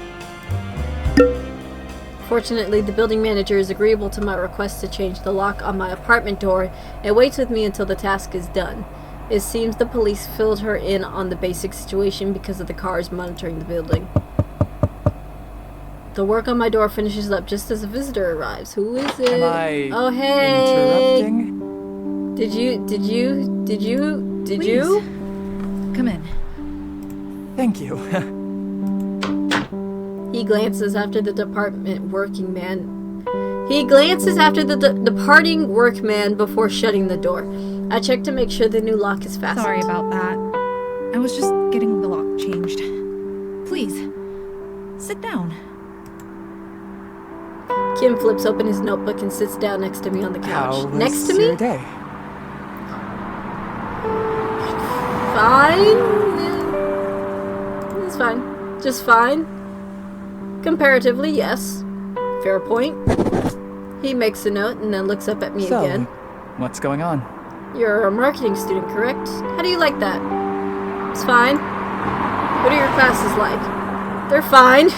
Fortunately, the building manager is agreeable to my request to change the lock on my apartment door and waits with me until the task is done. It seems the police filled her in on the basic situation because of the cars monitoring the building. The work on my door finishes up just as a visitor arrives. Who is it? Am I Oh, hey! interrupting? Did you? Please. Come in. Thank you. He glances after the department working man. He glances after the departing workman before shutting the door. I check to make sure the new lock is fastened. Sorry about that. I was just getting the lock changed. Please, sit down. Kim flips open his notebook and sits down next to me on the couch. How was Next to your me? day? Fine. Yeah. It's fine. Just fine. Comparatively, yes. Fair point. He makes a note and then looks up at me So, again. what's going on? You're a marketing student, correct? How do you like that? It's fine. What are your classes like? They're fine.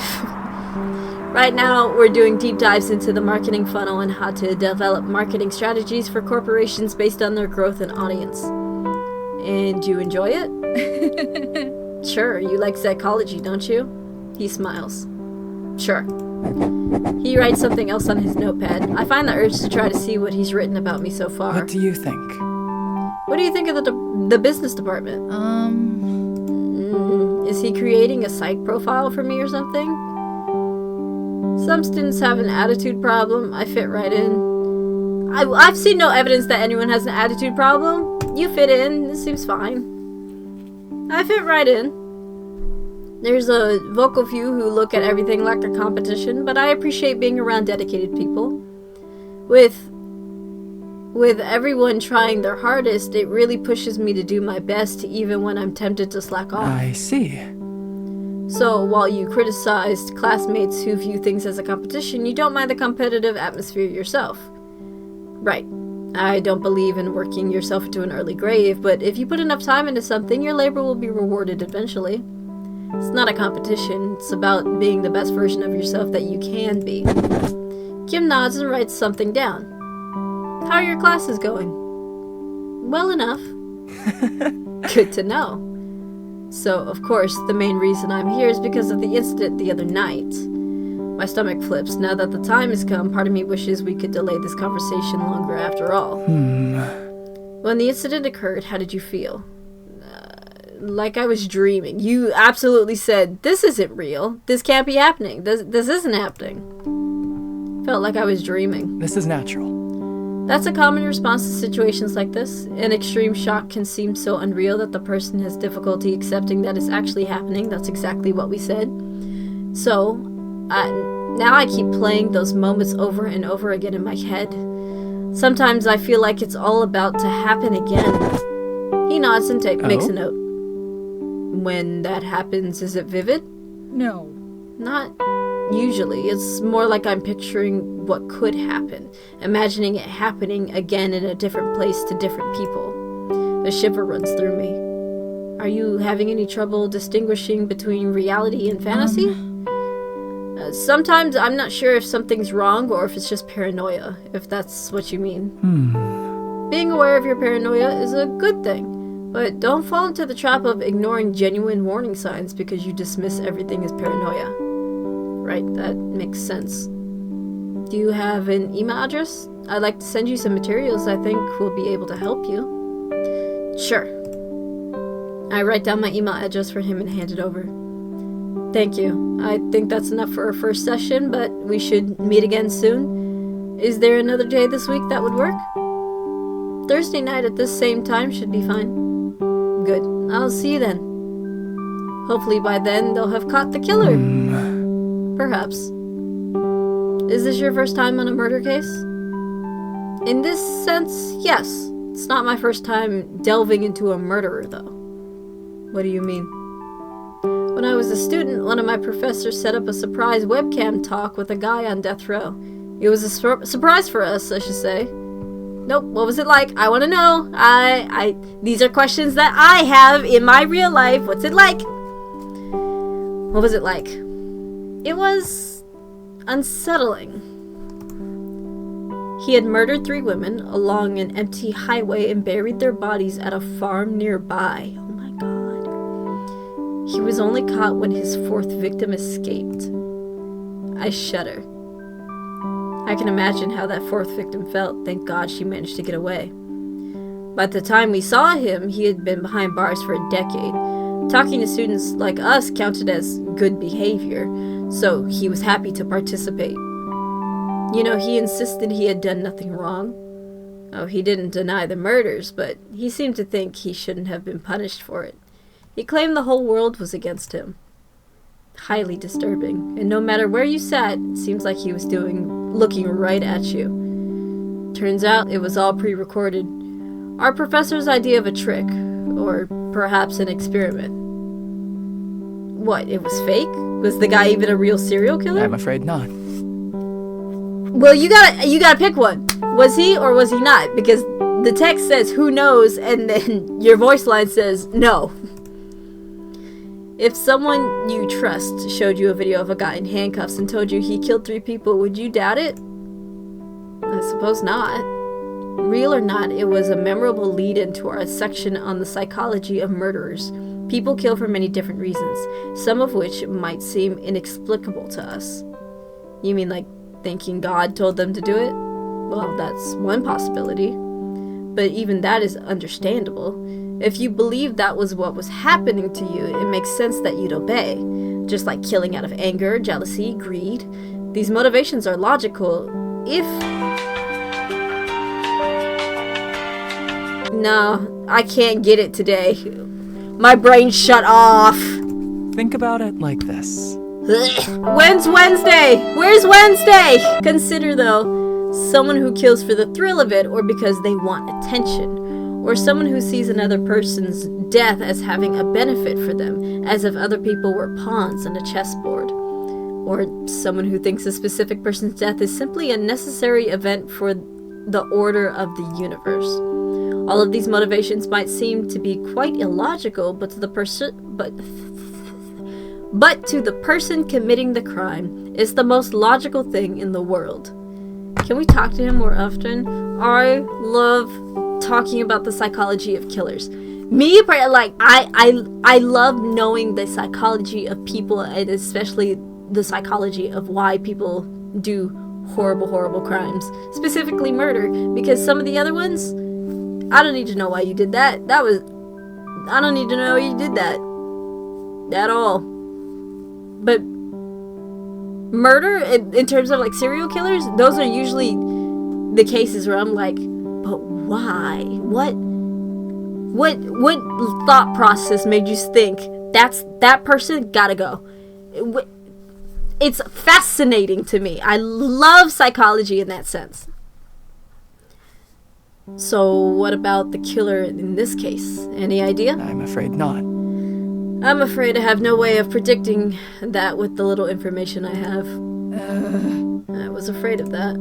Right now, we're doing deep dives into the marketing funnel and how to develop marketing strategies for corporations based on their growth and audience. And you enjoy it? Sure, you like psychology, don't you? He smiles. Sure. He writes something else on his notepad. I find the urge to try to see what he's written about me so far. What do you think? What do you think of the business department? Is he creating a psych profile for me or something? Some students have an attitude problem. I fit right in. I've seen no evidence that anyone has an attitude problem. You fit in. It seems fine. I fit right in. There's a vocal few who look at everything like a competition, but I appreciate being around dedicated people. With everyone trying their hardest, it really pushes me to do my best even when I'm tempted to slack off. I see. So, while you criticized classmates who view things as a competition, you don't mind the competitive atmosphere yourself. Right. I don't believe in working yourself into an early grave, but if you put enough time into something, your labor will be rewarded eventually. It's not a competition, it's about being the best version of yourself that you can be. Kim nods and writes something down. How are your classes going? Well enough. Good to know. So, of course, the main reason I'm here is because of the incident the other night. My stomach flips. Now that the time has come, part of me wishes we could delay this conversation longer after all. When the incident occurred, how did you feel? Like I was dreaming. You absolutely said, this isn't real. This can't be happening. This isn't happening. Felt like I was dreaming. This is natural. That's a common response to situations like this. An extreme shock can seem so unreal that the person has difficulty accepting that it's actually happening. That's exactly what we said. So, now I keep playing those moments over and over again in my head. Sometimes I feel like it's all about to happen again. He nods and makes a note. When that happens, is it vivid? No. Not usually. It's more like I'm picturing what could happen, imagining it happening again in a different place to different people. A shiver runs through me. Are you having any trouble distinguishing between reality and fantasy? Sometimes I'm not sure if something's wrong or if it's just paranoia, if that's what you mean. Being aware of your paranoia is a good thing, but don't fall into the trap of ignoring genuine warning signs because you dismiss everything as paranoia. Right, that makes sense. Do you have an email address? I'd like to send you some materials I think will be able to help you. Sure. I write down my email address for him and hand it over. Thank you. I think that's enough for our first session, but we should meet again soon. Is there another day this week that would work? Thursday night at this same time should be fine. Good. I'll see you then. Hopefully by then they'll have caught the killer. Perhaps. Is this your first time on a murder case? In this sense, yes. It's not my first time delving into a murderer, though. What do you mean? When I was a student, one of my professors set up a surprise webcam talk with a guy on death row. It was a surprise for us, I should say. Nope, what was it like? I want to know. These are questions that I have in my real life. What's it like? What was it like? It was unsettling. He had murdered 3 women along an empty highway and buried their bodies at a farm nearby. Oh my god. He was only caught when his 4th victim escaped. I shudder. I can imagine how that 4th victim felt. Thank God she managed to get away. By the time we saw him, he had been behind bars for a decade. Talking to students like us counted as good behavior, so he was happy to participate. You know, he insisted he had done nothing wrong. Oh, he didn't deny the murders, but he seemed to think he shouldn't have been punished for it. He claimed the whole world was against him. Highly disturbing, and no matter where you sat, it seems like he was looking right at you. Turns out it was all pre-recorded. Our professor's idea of a trick, or perhaps an experiment. What, it was fake? Was the guy even a real serial killer? I'm afraid not. Well, you gotta pick one. Was he or was he not? Because the text says who knows, and then your voice line says no. If someone you trust showed you a video of a guy in handcuffs and told you he killed 3 people, would you doubt it? I suppose not. Real or not, it was a memorable lead-in to our section on the psychology of murderers. People kill for many different reasons, some of which might seem inexplicable to us. You mean like thinking God told them to do it? Well, that's one possibility. But even that is understandable. If you believe that was what was happening to you, it makes sense that you'd obey. Just like killing out of anger, jealousy, greed. These motivations are logical if... No, I can't get it today. My brain shut off. Think about it like this. When's Wednesday? Where's Wednesday? Consider, though, someone who kills for the thrill of it or because they want attention. Or someone who sees another person's death as having a benefit for them, as if other people were pawns on a chessboard. Or someone who thinks a specific person's death is simply a necessary event for the order of the universe. All of these motivations might seem to be quite illogical, but to the person committing the crime is the most logical thing in the world. Can we talk to him more often? I love talking about the psychology of killers. Me, like, I love knowing the psychology of people, and especially the psychology of why people do horrible, horrible crimes. Specifically murder, because some of the other ones, I don't need to know why you did that. I don't need to know you did that. At all. But murder, in terms of like serial killers, those are usually the cases where I'm like, but why? What thought process made you think that person gotta go? It's fascinating to me. I love psychology in that sense. So what about the killer in this case? Any idea? I'm afraid not. I'm afraid I have no way of predicting that with the little information I have. I was afraid of that.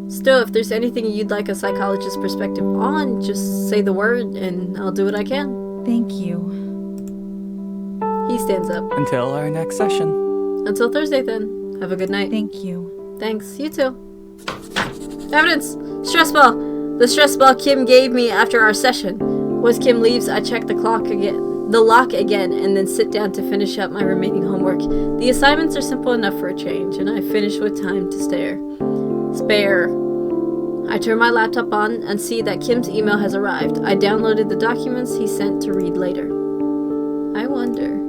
Still, if there's anything you'd like a psychologist's perspective on, just say the word and I'll do what I can. Thank you. He stands up. Until our next session. Until Thursday then. Have a good night. Thank you. Thanks. You too. Evidence! Stress ball! The stress ball Kim gave me after our session. Once Kim leaves, I check the lock again, and then sit down to finish up my remaining homework. The assignments are simple enough for a change, and I finish with time to spare. I turn my laptop on and see that Kim's email has arrived. I downloaded the documents he sent to read later. I wonder.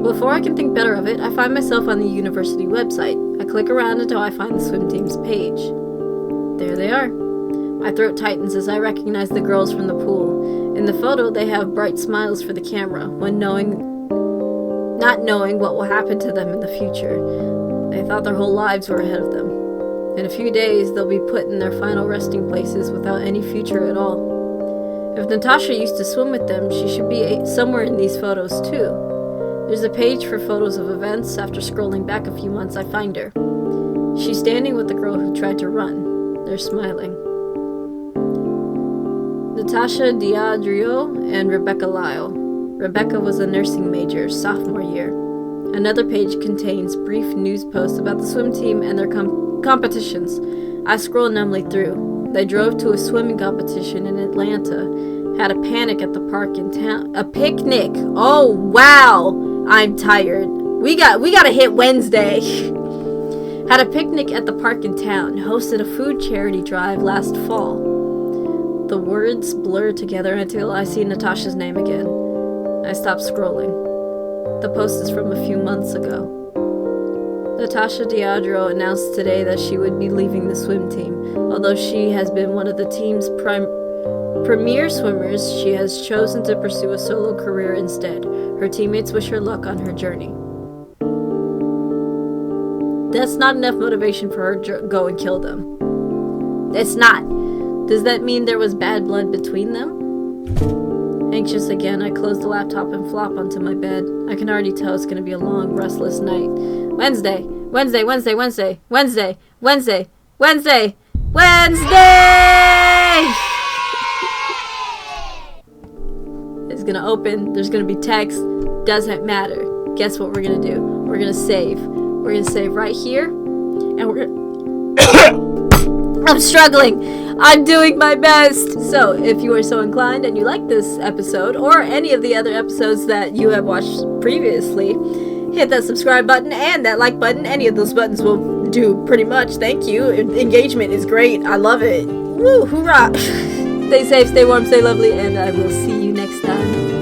Before I can think better of it, I find myself on the university website. I click around until I find the swim team's page. There they are. My throat tightens as I recognize the girls from the pool. In the photo, they have bright smiles for the camera, not knowing what will happen to them in the future. They thought their whole lives were ahead of them. In a few days, they'll be put in their final resting places without any future at all. If Natasha used to swim with them, she should be somewhere in these photos too. There's a page for photos of events. After scrolling back a few months, I find her. She's standing with the girl who tried to run. They're smiling. Natasha Diadrio and Rebecca Lyle. Rebecca was a nursing major, sophomore year. Another page contains brief news posts about the swim team and their competitions. I scroll numbly through. They drove to a swimming competition in Atlanta. Had a panic at the park in town. A picnic. Oh wow! I'm tired. We gotta hit Wednesday. Had a picnic at the park in town. Hosted a food charity drive last fall. The words blur together until I see Natasha's name again. I stop scrolling. The post is from a few months ago. Natasha Diadro announced today that she would be leaving the swim team. Although she has been one of the team's premier swimmers, she has chosen to pursue a solo career instead. Her teammates wish her luck on her journey. That's not enough motivation for her to go and kill them. It's not. Does that mean there was bad blood between them? Anxious again, I close the laptop and flop onto my bed. I can already tell it's going to be a long, restless night. Wednesday! It's going to open. There's going to be text. Doesn't matter. Guess what we're going to do? We're going to save. We're going to save right here. And we're going to... I'm struggling. I'm doing my best. So, if you are so inclined and you like this episode or any of the other episodes that you have watched previously, hit that subscribe button and that like button. Any of those buttons will do pretty much. Thank you. Engagement is great. I love it. Woo, hoorah. Stay safe, stay warm, stay lovely, and I will see you next time.